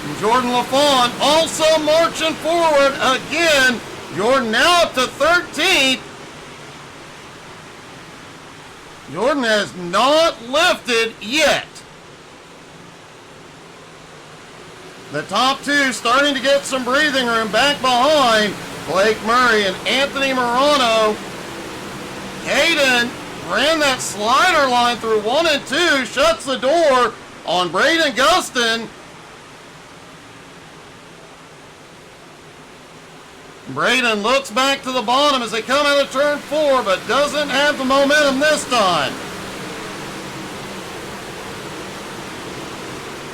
And Jordan LaFawn also marching forward again. Jordan now up to 13th. Jordan has not lifted yet. The top 2 starting to get some breathing room back behind Blake Murray and Anthony Morano. Hayden ran that slider line through 1 and 2, shuts the door on Braden Gustin. Braden looks back to the bottom as they come out of turn 4, but doesn't have the momentum this time.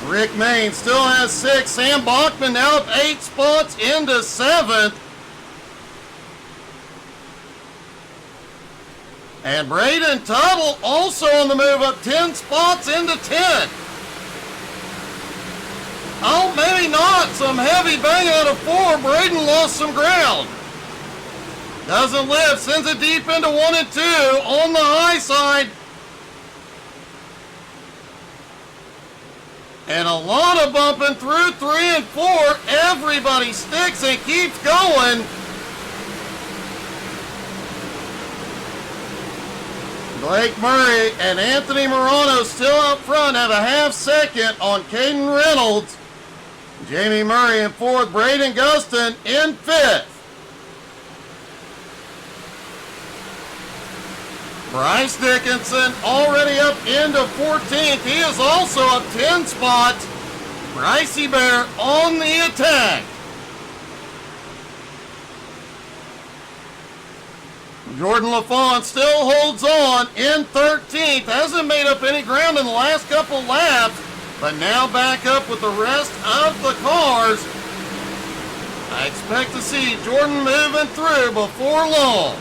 Rick Main still has 6. Sam Bachman now up 8 spots into 7th. And Braden Tuttle also on the move, up 10 spots into 10. Oh, maybe not. Some heavy bang out of 4. Braden lost some ground. Doesn't lift. Sends it deep into 1 and 2 on the high side. And a lot of bumping through 3 and 4. Everybody sticks and keeps going. Blake Murray and Anthony Morano still up front, have a half second on Caden Reynolds. Jamie Murray in 4th, Braden Gustin in 5th. Bryce Dickenson already up into 14th. He is also up 10 spots. Brycey Bear on the attack. Jordan LaFawn still holds on in 13th. Hasn't made up any ground in the last couple laps, but now back up with the rest of the cars. I expect to see Jordan moving through before long.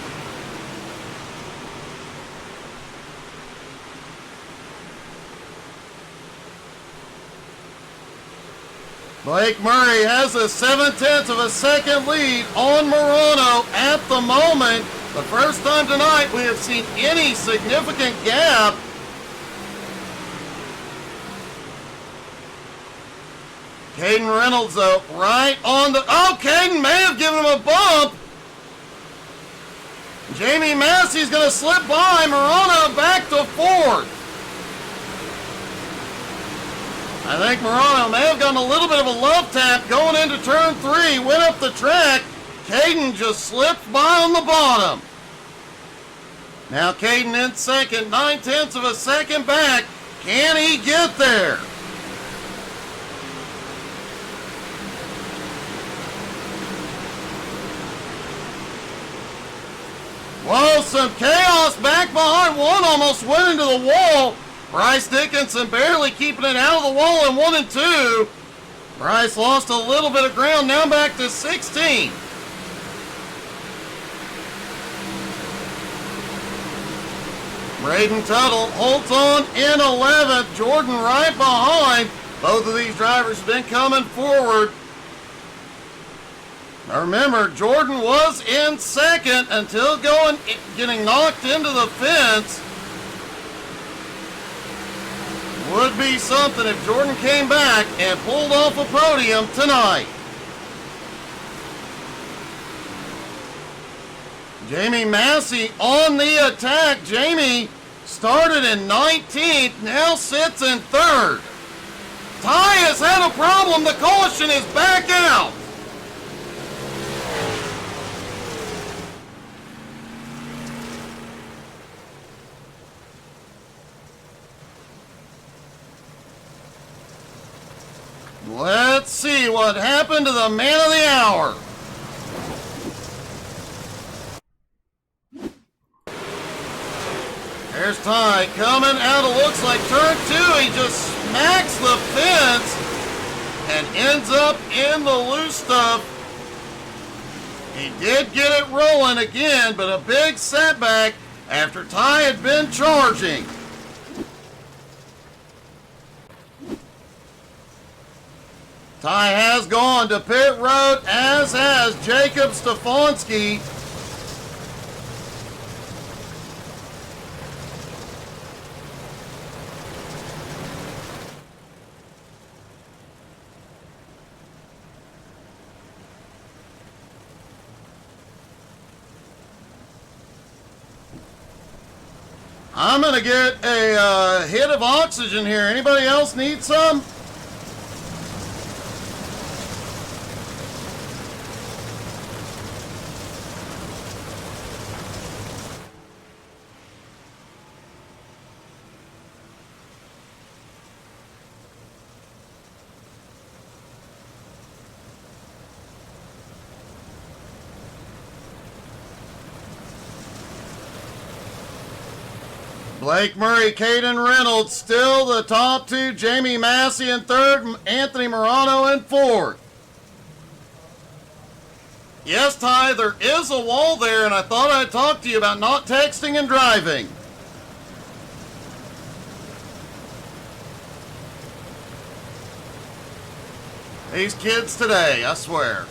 Blake Murray has a 7/10 of a second lead on Morano at the moment. The first time tonight we have seen any significant gap. Caden Reynolds, though, right on the... Oh, Caden may have given him a bump. Jamie Massey's going to slip by. Morano back to 4th. I think Morano may have gotten a little bit of a love tap going into turn 3. Went up the track. Caden just slipped by on the bottom. Now Caden in second, 9/10 of a second back. Can he get there? Whoa, some chaos back behind. One almost went into the wall. Bryce Dickenson barely keeping it out of the wall in 1 and 2. Bryce lost a little bit of ground, now back to 16. Braden Tuttle holds on in 11th. Jordan right behind. Both of these drivers have been coming forward. Now remember, Jordan was in second until getting knocked into the fence. Would be something if Jordan came back and pulled off a podium tonight. Jamie Massey on the attack. Jamie started in 19th, now sits in 3rd. Ty has had a problem. The caution is back out. Let's see what happened to the man of the hour. There's Ty coming out of looks like turn 2. He just smacks the fence and ends up in the loose stuff. He did get it rolling again, but a big setback after Ty had been charging. Ty has gone to pit road, as has Jacob Stefanski. I'm going to get a hit of oxygen here. Anybody else need some? Blake Murray, Caden Reynolds, still the top two. Jamie Massey in 3rd, Anthony Morano in 4th. Yes, Ty, there is a wall there, and I thought I'd talk to you about not texting and driving. These kids today, I swear.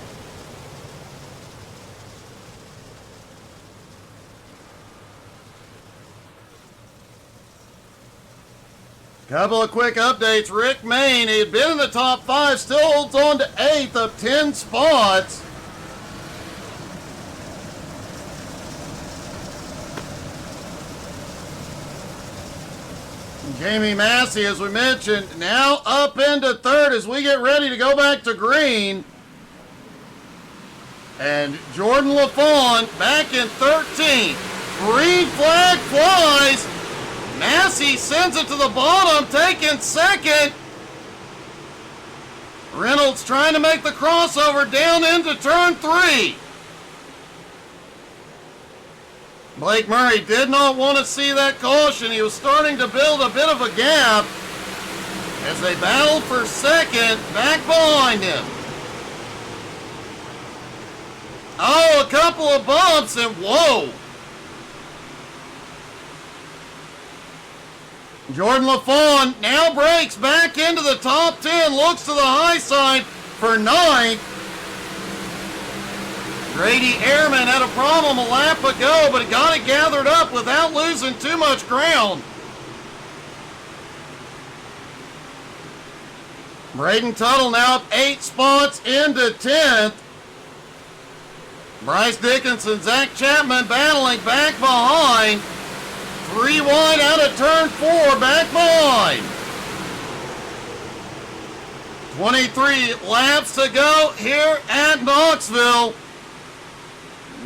Couple of quick updates. Rick Main, he had been in the top 5, still holds on to 8th of 10 spots. Jamie Massey, as we mentioned, now up into 3rd as we get ready to go back to green. And Jordan LaFawn back in 13th. Green flag flies. Massey sends it to the bottom, taking 2nd. Reynolds trying to make the crossover down into turn 3. Blake Murray did not want to see that caution. He was starting to build a bit of a gap as they battled for 2nd, back behind him. Oh, a couple of bumps and whoa. Jordan LaFawn now breaks back into the top 10, looks to the high side for 9th. Grady Ehrman had a problem a lap ago, but he got it gathered up without losing too much ground. Braden Tuttle now up 8 spots into 10th. Bryce Dickenson, Zach Chapman battling back behind. 3 wide out of turn 4, back behind. 23 laps to go here at Knoxville.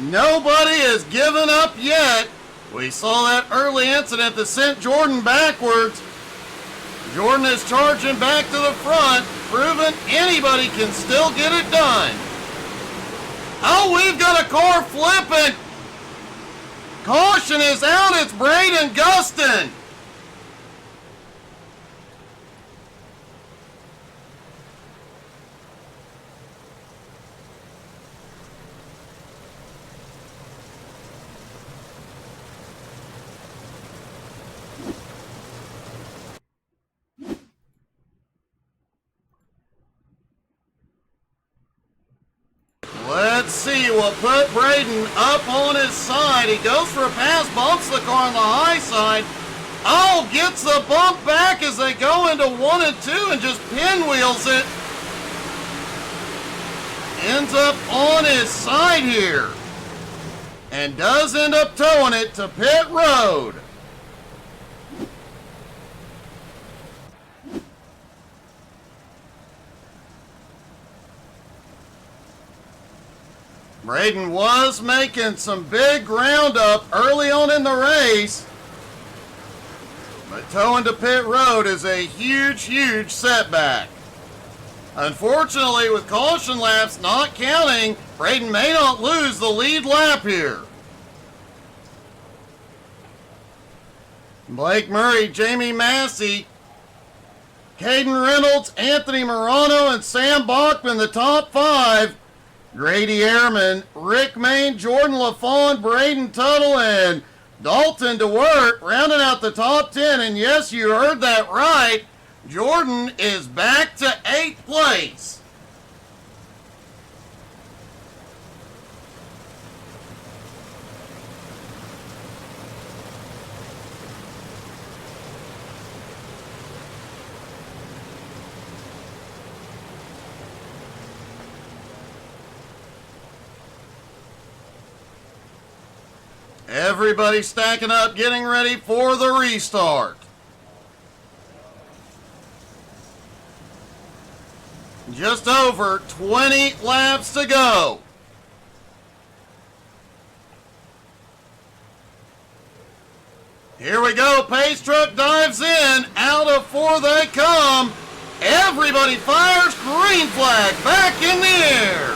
Nobody has given up yet. We saw that early incident that sent Jordan backwards. Jordan is charging back to the front, proving anybody can still get it done. Oh, we've got a car flipping. Caution is out. It's Braden Gustin. Let's see what put Braden up on his side. He goes for a pass, bumps the car on the high side. Oh, gets the bump back as they go into 1 and 2 and just pinwheels it. Ends up on his side here and does end up towing it to pit road. Braden was making some big ground up early on in the race, but towing to pit road is a huge, huge setback. Unfortunately, with caution laps not counting, Braden may not lose the lead lap here. Blake Murray, Jamie Massey, Caden Reynolds, Anthony Morano, and Sam Bachman, the top 5. Grady Ehrman, Rick Main, Jordan LaFawn, Braden Tuttle, and Dalton DeWert rounding out the top 10. And yes, you heard that right. Jordan is back to 8th place. Everybody stacking up, getting ready for the restart. Just over 20 laps to go. Here we go. Pace truck dives in. Out of 4 they come. Everybody fires. Green flag back in the air.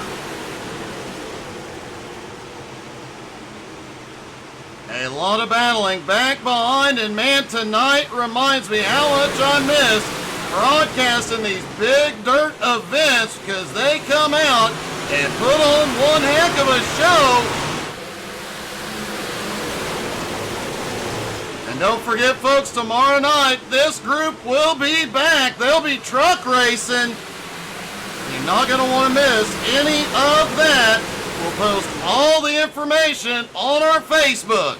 A lot of battling back behind, and man, tonight reminds me how much I miss broadcasting these big dirt events, because they come out and put on one heck of a show. And don't forget, folks, tomorrow night this group will be back. They'll be truck racing. You're not going to want to miss any of that. We'll post all the information on our Facebook.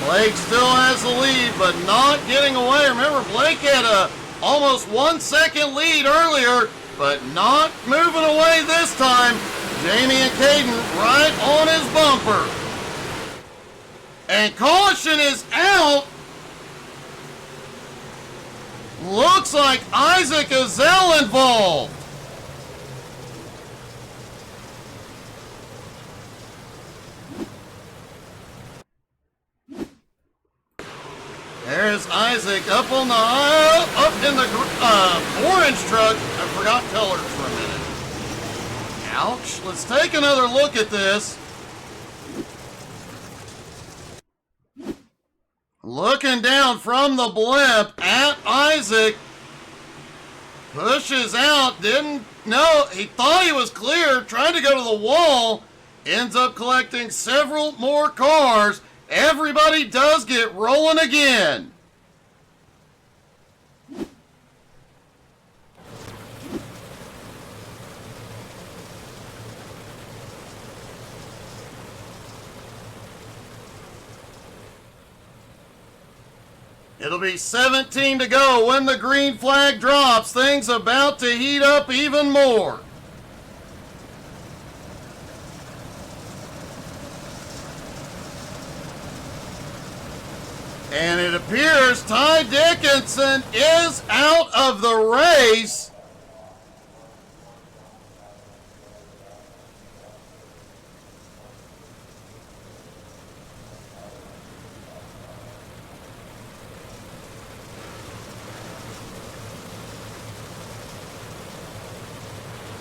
Blake still has the lead, but not getting away. Remember, Blake had a almost 1 second lead earlier, but not moving away this time. Jamie and Caden right on his bumper. And caution is out. Looks like Isaac Azell involved. There's Isaac up on the up in the orange truck. I forgot colors for a minute. Ouch. Let's take another look at this. Looking down from the blimp at Isaac. Pushes out. Didn't know. He thought he was clear. Tried to go to the wall. Ends up collecting several more cars. Everybody does get rolling again. It'll be 17 to go when the green flag drops. Things about to heat up even more. And it appears Ty Dickenson is out of the race.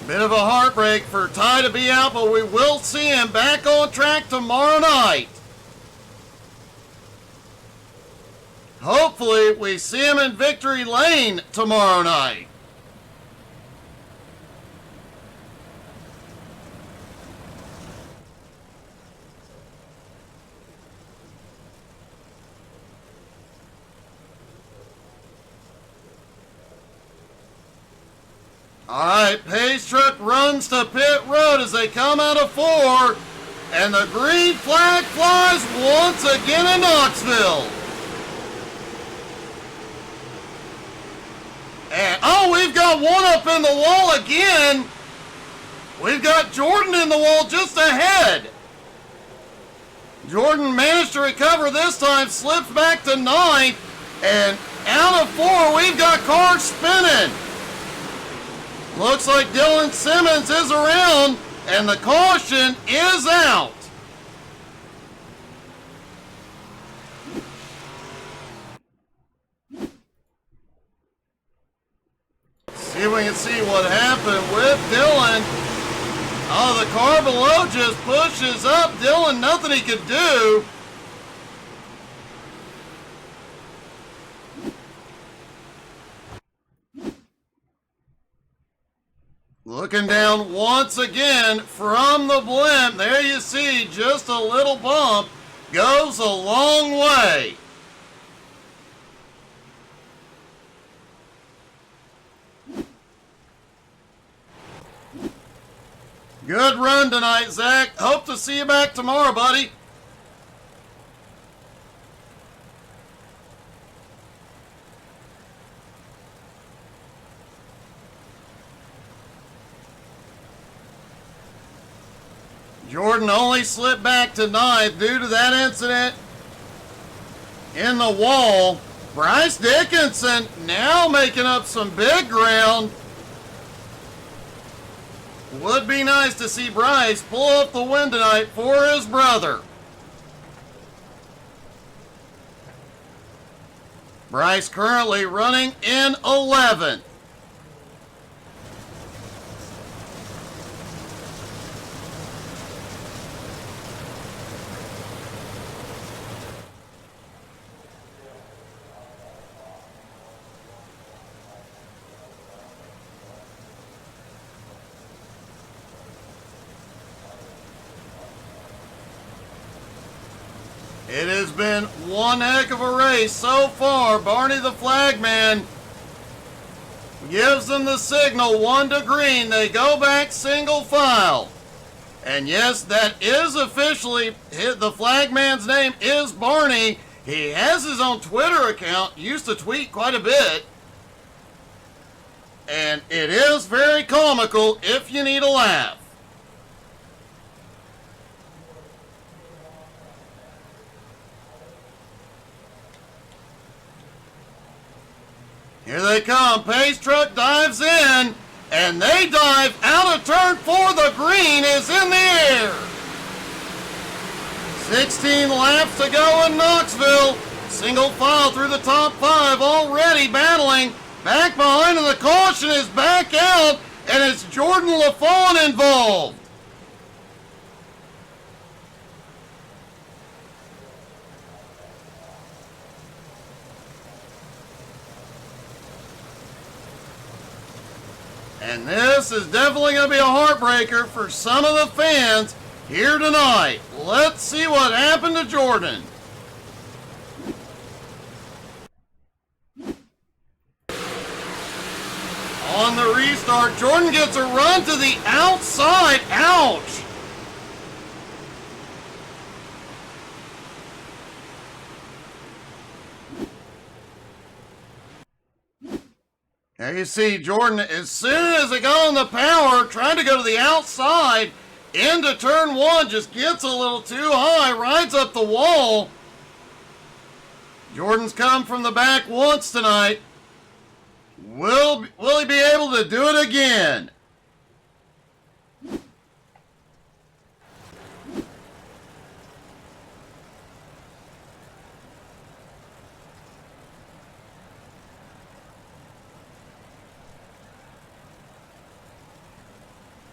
Bit of a heartbreak for Ty to be out, but we will see him back on track tomorrow night. Hopefully, we see him in victory lane tomorrow night. All right, Pace Truck runs to pit road as they come out of 4, and the green flag flies once again in Knoxville. And, oh, we've got one up in the wall again. We've got Jordan in the wall just ahead. Jordan managed to recover this time, slips back to 9th, and out of 4, we've got cars spinning. Looks like Dylan Simmons is around, and the caution is out. See if we can see what happened with Dylan. Oh, the car below just pushes up. Dylan, nothing he could do. Looking down once again from the blimp. There you see just a little bump. Goes a long way. Good run tonight, Zach. Hope to see you back tomorrow, buddy. Jordan only slipped back to 9th due to that incident in the wall. Bryce Dickenson now making up some big ground. Would be nice to see Bryce pull up the win tonight for his brother. Bryce currently running in 11th. It has been one heck of a race so far. Barney the flagman gives them the signal, 1 to green. They go back single file. And yes, that is officially, the flagman's name is Barney. He has his own Twitter account, used to tweet quite a bit. And it is very comical if you need a laugh. Here they come. Pace Truck dives in, and they dive out of turn 4. The green is in the air. 16 laps to go in Knoxville. Single file through the top 5, already battling. Back behind, and the caution is back out, and it's Jordan LaFawn involved. And this is definitely going to be a heartbreaker for some of the fans here tonight. Let's see what happened to Jordan. On the restart, Jordan gets a run to the outside. Ouch! There you see Jordan, as soon as it got on the power, trying to go to the outside into turn 1, just gets a little too high, rides up the wall. Jordan's come from the back once tonight. Will he be able to do it again?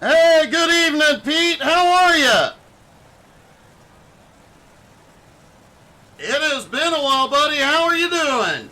Hey, good evening, Pete. How are you? It has been a while, buddy. How are you doing?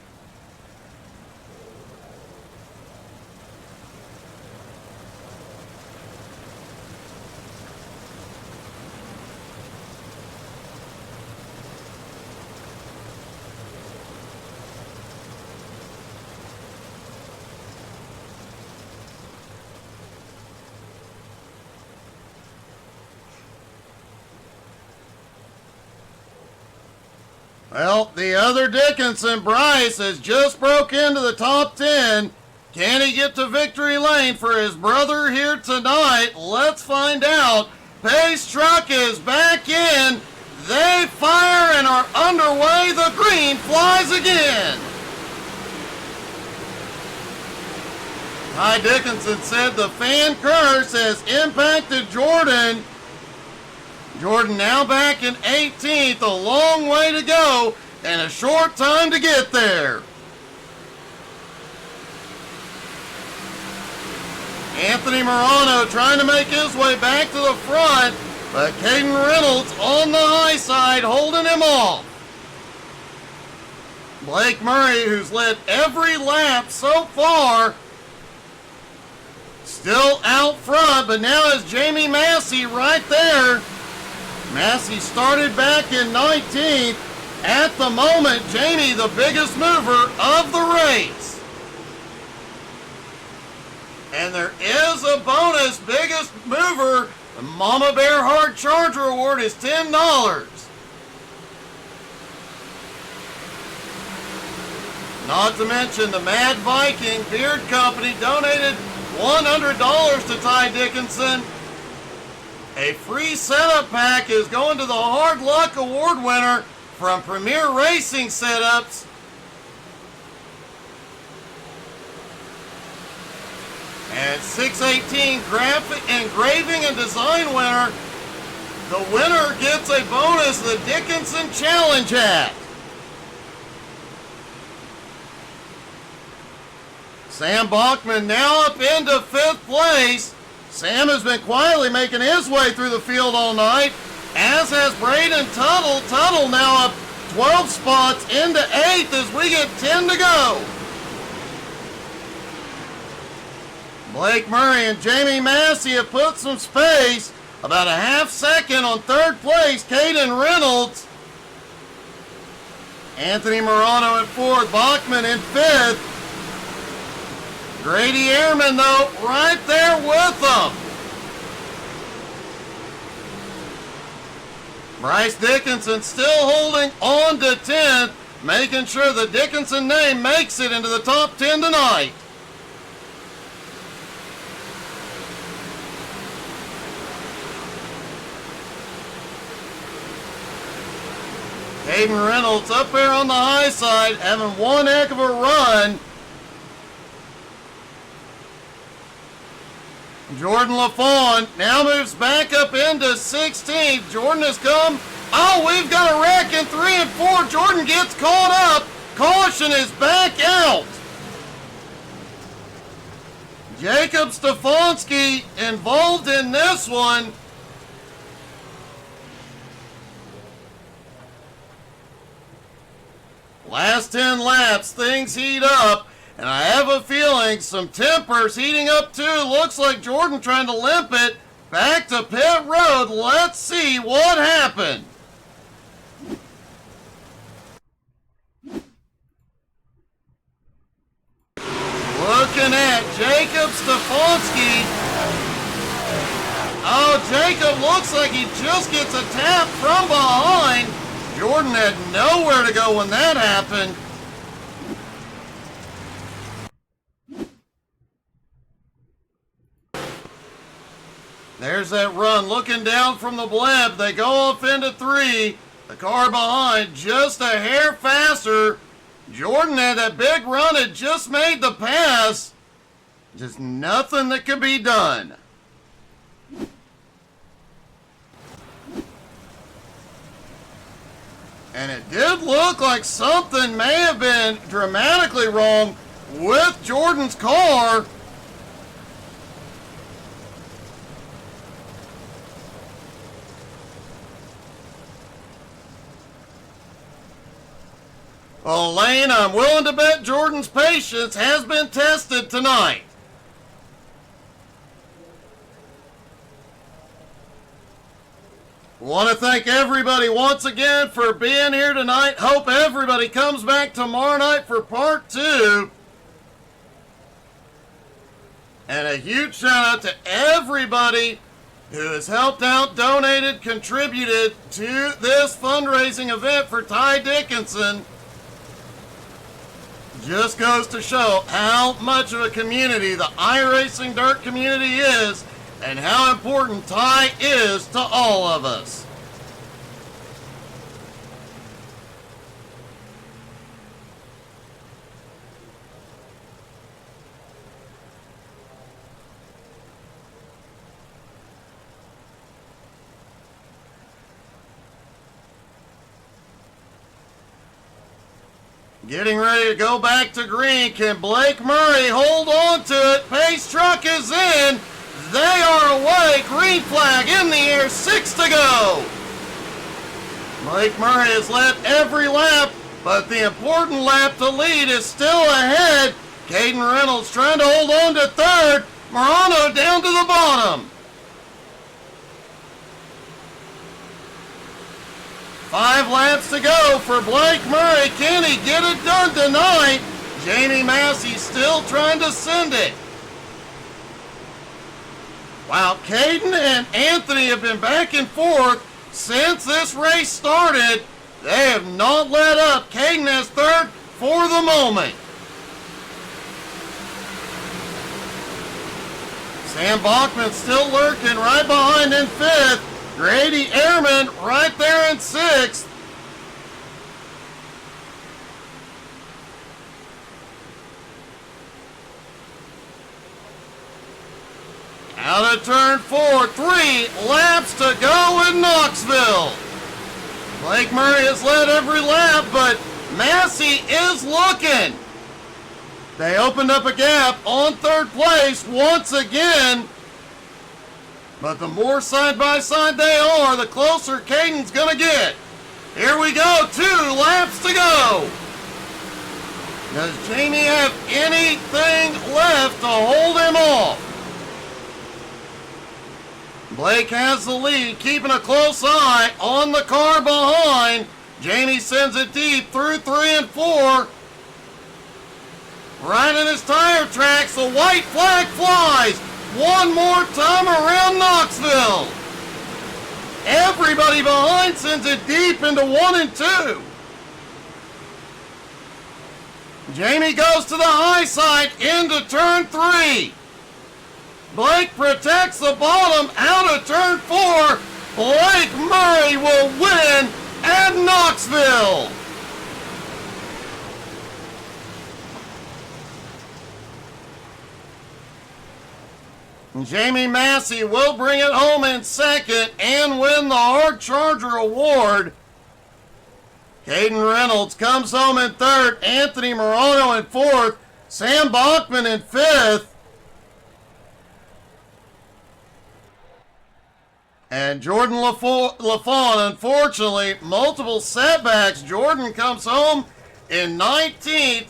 Well, the other Dickenson, Bryce, has just broke into the top 10. Can he get to victory lane for his brother here tonight? Let's find out. Pace truck is back in. They fire and are underway. The green flies again. Ty Dickenson said the fan curse has impacted Jordan. Jordan now back in 18th, a long way to go and a short time to get there. Anthony Morano trying to make his way back to the front, but Caden Reynolds on the high side holding him off. Blake Murray, who's led every lap so far, still out front, but now is Jamie Massey right there. Massey started back in 19th. At the moment, Jamie the biggest mover of the race. And there is a bonus biggest mover. The Mama Bear Hard Charger Award is $10. Not to mention the Mad Viking Beard Company donated $100 to Ty Dickenson. A free setup pack is going to the Hard Luck Award winner from Premier Racing Setups. And 618 graphic engraving and design winner. The winner gets a bonus, the Dickenson Challenge hat. Sam Bachman now up into 5th place. Sam has been quietly making his way through the field all night, as has Braden Tuttle. Tuttle now up 12 spots into 8th as we get 10 to go. Blake Murray and Jamie Massey have put some space. About a half second on 3rd place, Caden Reynolds. Anthony Morano at 4th, Bachman in 5th. Grady Ehrman, though, right there with them. Bryce Dickenson still holding on to 10th, making sure the Dickenson name makes it into the top 10 tonight. Caden Reynolds up there on the high side, having one heck of a run. Jordan LaFawn now moves back up into 16th. Jordan has come. Oh, we've got a wreck in 3 and 4. Jordan gets caught up. Caution is back out. Jacob Stefanski involved in this one. Last 10 laps, things heat up. And I have a feeling some tempers heating up too. Looks like Jordan trying to limp it back to pit road. Let's see what happened. Looking at Jacob Stefanski. Oh, Jacob looks like he just gets a tap from behind. Jordan had nowhere to go when that happened. There's that run, looking down from the blimp. They go off into 3. The car behind just a hair faster. Jordan had that big run, had just made the pass. Just nothing that could be done. And it did look like something may have been dramatically wrong with Jordan's car. Well, Lane, I'm willing to bet Jordan's patience has been tested tonight. Want to thank everybody once again for being here tonight. Hope everybody comes back tomorrow night for part 2. And a huge shout out to everybody who has helped out, donated, contributed to this fundraising event for Ty Dickenson. Just goes to show how much of a community the iRacing dirt community is and how important Ty is to all of us. Getting ready to go back to green. Can Blake Murray hold on to it? Pace truck is in. They are away. Green flag in the air. 6 to go. Blake Murray has led every lap, but the important lap to lead is still ahead. Caden Reynolds trying to hold on to third. Morano down to the bottom. 5 laps to go for Blake Murray. Can he get it done tonight? Jamie Massey still trying to send it. Wow, Caden and Anthony have been back and forth since this race started. They have not let up. Caden has third for the moment. Sam Bachman still lurking right behind in 5th. Grady Ehrman right there in 6th. Out of turn 4, 3 laps to go in Knoxville. Blake Murray has led every lap, but Massey is looking. They opened up a gap on 3rd place once again. But the more side-by-side they are, the closer Caden's going to get. Here we go, 2 laps to go. Does Jamie have anything left to hold him off? Blake has the lead, keeping a close eye on the car behind. Jamie sends it deep through 3 and 4. Right in his tire tracks, the white flag flies. One more time around Knoxville. Everybody behind sends it deep into 1 and 2. Jamie goes to the high side into turn 3. Blake protects the bottom out of turn 4. Blake Murray will win at Knoxville. Jamie Massey will bring it home in 2nd and win the Hard Charger Award. Caden Reynolds comes home in 3rd. Anthony Morano in 4th. Sam Bachman in 5th. And Jordan LaFawn, unfortunately, multiple setbacks. Jordan comes home in 19th.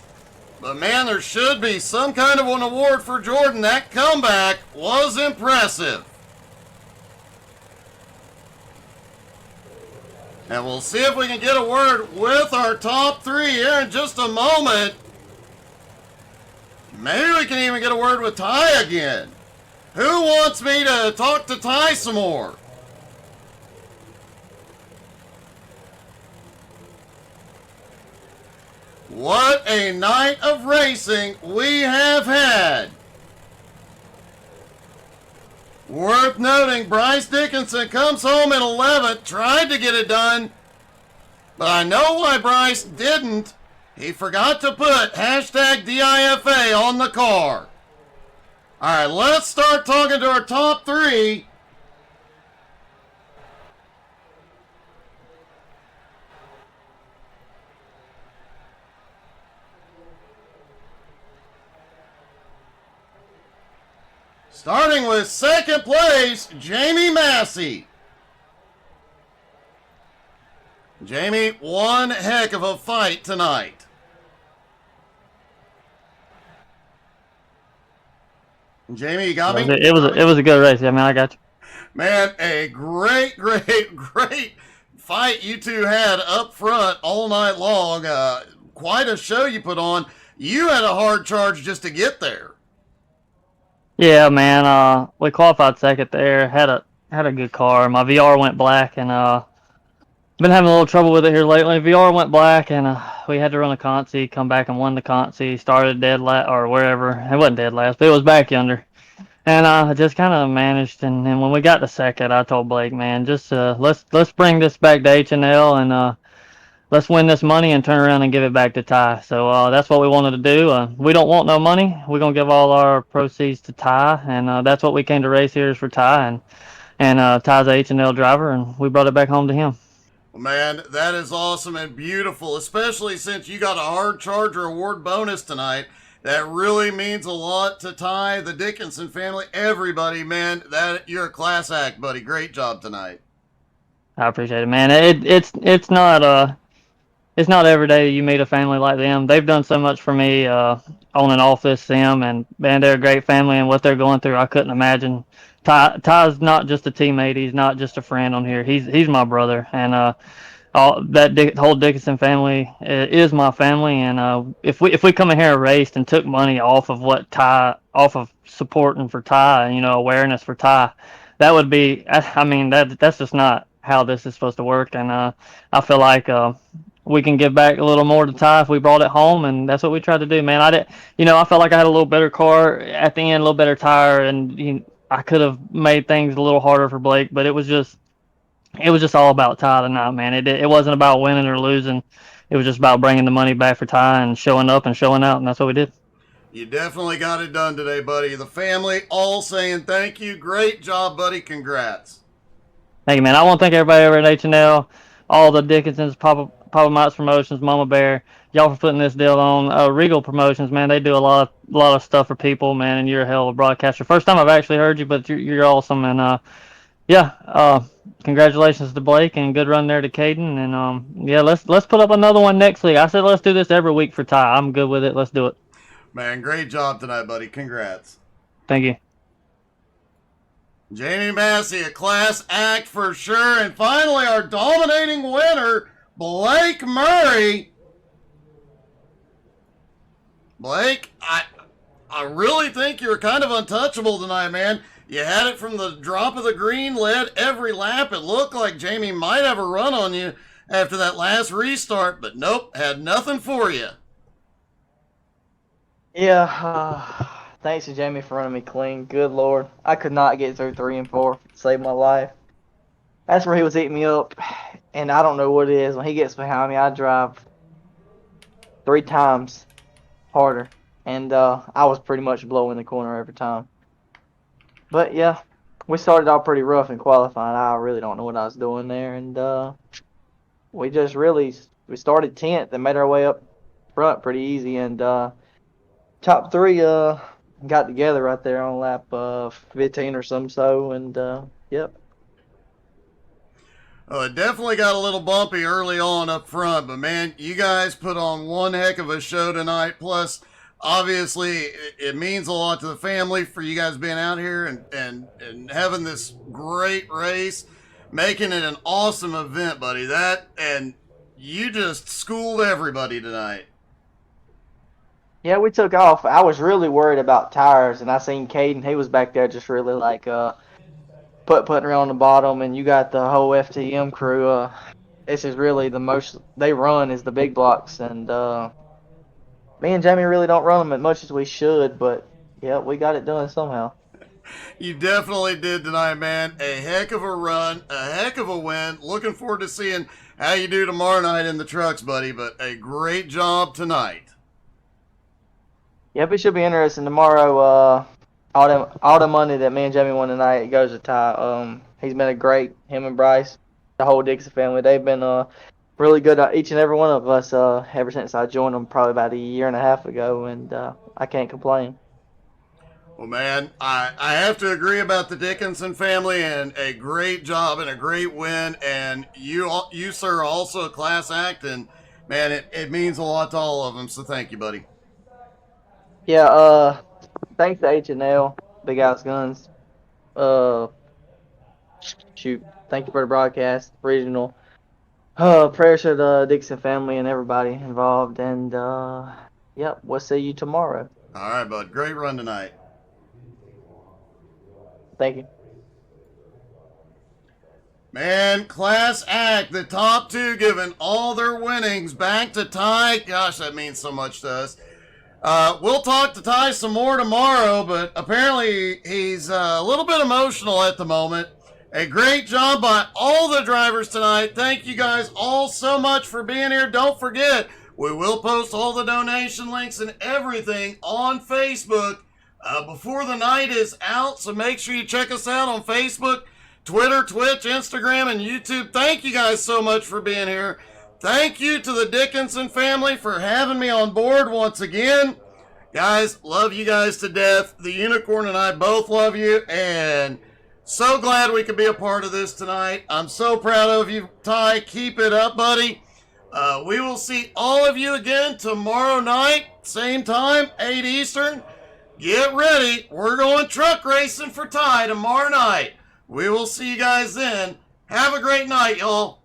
But man, there should be some kind of an award for Jordan. That comeback was impressive. And we'll see if we can get a word with our top 3 here in just a moment. Maybe we can even get a word with Ty again. Who wants me to talk to Ty some more? What a night of racing we have had. Worth noting, Bryce Dickenson comes home in 11th, tried to get it done But I know why Bryce didn't. He forgot to put hashtag DIFA on the car. All right, let's start talking to our top three. Starting with second place, Jamie Massey. Jamie, one heck of a fight tonight. Jamie, you got me? It was a good race. I mean, I got you. Man, a great fight you two had up front all night long. Quite a show you put on. You had a hard charge just to get there. Yeah, man. We qualified second there. Had a good car. My VR went black, and been having a little trouble with it here lately. VR went black, and we had to run a consi. Come back and won the consi. Started dead last or wherever. It wasn't dead last, but it was back yonder. And I just kind of managed. And when we got to second, I told Blake, man, just let's bring this back to H&L and let's win this money and turn around and give it back to Ty. So that's what we wanted to do. We don't want no money. We're going to give all our proceeds to Ty, and that's what we came to race here is for Ty. And Ty's a H&L driver, and we brought it back home to him. Well, man, that is awesome and beautiful, especially since you got a hard charger award bonus tonight. That really means a lot to Ty, the Dickenson family, everybody, man. You're a class act, buddy. Great job tonight. I appreciate it, man. It's not every day you meet a family like them. They've done so much for me on and off this sim, and man, they're a great family, and what they're going through, I couldn't imagine. Ty's not just a teammate. He's not just a friend on here. He's my brother, and whole Dickinson family is my family. And if we come in here and raced and took money off of off of supporting for Ty, awareness for Ty, that would be. I mean, that's just not how this is supposed to work. And I feel like we can give back a little more to Ty if we brought it home, and that's what we tried to do, man. I felt like I had a little better car at the end, a little better tire, and I could have made things a little harder for Blake, but it was just all about Ty tonight, man. It wasn't about winning or losing. It was just about bringing the money back for Ty and showing up and showing out, and that's what we did. You definitely got it done today, buddy. The family all saying thank you. Great job, buddy. Congrats. Thank you, man. I want to thank everybody over at H&L, all the Dickinsons, Papa Mike's Promotions, Mama Bear, y'all for putting this deal on. Regal Promotions, man, they do a lot of stuff for people, man, and you're a hell of a broadcaster. First time I've actually heard you, but you're awesome. And congratulations to Blake, and good run there to Caden. And let's put up another one next week. I said let's do this every week for Ty. I'm good with it. Let's do it. Man, great job tonight, buddy. Congrats. Thank you. Jamie Massey, a class act for sure. And finally, our dominating winner, Blake Murray. Blake, I really think you're kind of untouchable tonight, man. You had it from the drop of the green, led every lap. It looked like Jamie might have a run on you after that last restart, but nope, had nothing for you. Yeah, thanks to Jamie for running me clean. Good Lord. I could not get through 3 and 4. Saved my life. That's where he was eating me up. And I don't know what it is. When he gets behind me, I drive 3 times harder. And I was pretty much blowing the corner every time. But yeah, we started out pretty rough in qualifying. I really don't know what I was doing there. And we started 10th and made our way up front pretty easy. And top 3 got together right there on lap 15 or so. And yep. Oh, it definitely got a little bumpy early on up front, but man, you guys put on one heck of a show tonight. Plus, obviously, it means a lot to the family for you guys being out here and having this great race, making it an awesome event, buddy. And you just schooled everybody tonight. Yeah, we took off. I was really worried about tires, and I seen Caden. He was back there just really like putting her on the bottom, and you got the whole FTM crew. This is really the most they run is the big blocks, and me and Jamie really don't run them as much as we should, but yeah, we got it done somehow. You definitely did tonight, man. A heck of a run, a heck of a win. Looking forward to seeing how you do tomorrow night in the trucks, buddy, but a great job tonight. Yep, it should be interesting tomorrow. All the money that me and Jamie won tonight, it goes to Ty. He's been him and Bryce, the whole Dickenson family. They've been really good, each and every one of us, ever since I joined them probably about a year and a half ago, and I can't complain. Well, man, I have to agree about the Dickenson family, and a great job and a great win. And you sir, are also a class act, and man, it means a lot to all of them. So thank you, buddy. Yeah, thanks to H&L, Big House Guns. Thank you for the broadcast, regional. Prayers to the Dickenson family and everybody involved. And, yep, we'll see you tomorrow. All right, bud. Great run tonight. Thank you. Man, class act, the top two giving all their winnings back to Ty. Gosh, that means so much to us. We'll talk to Ty some more tomorrow, but apparently he's a little bit emotional at the moment. A great job by all the drivers tonight. Thank you guys all so much for being here. Don't forget, we will post all the donation links and everything on Facebook before the night is out, so make sure you check us out on Facebook, Twitter, Twitch, Instagram, and YouTube. Thank you guys so much for being here. Thank you to the Dickenson family for having me on board once again. Guys, love you guys to death. The Unicorn and I both love you, and so glad we could be a part of this tonight. I'm so proud of you, Ty. Keep it up, buddy. We will see all of you again tomorrow night, same time, 8 Eastern. Get ready. We're going truck racing for Ty tomorrow night. We will see you guys then. Have a great night, y'all.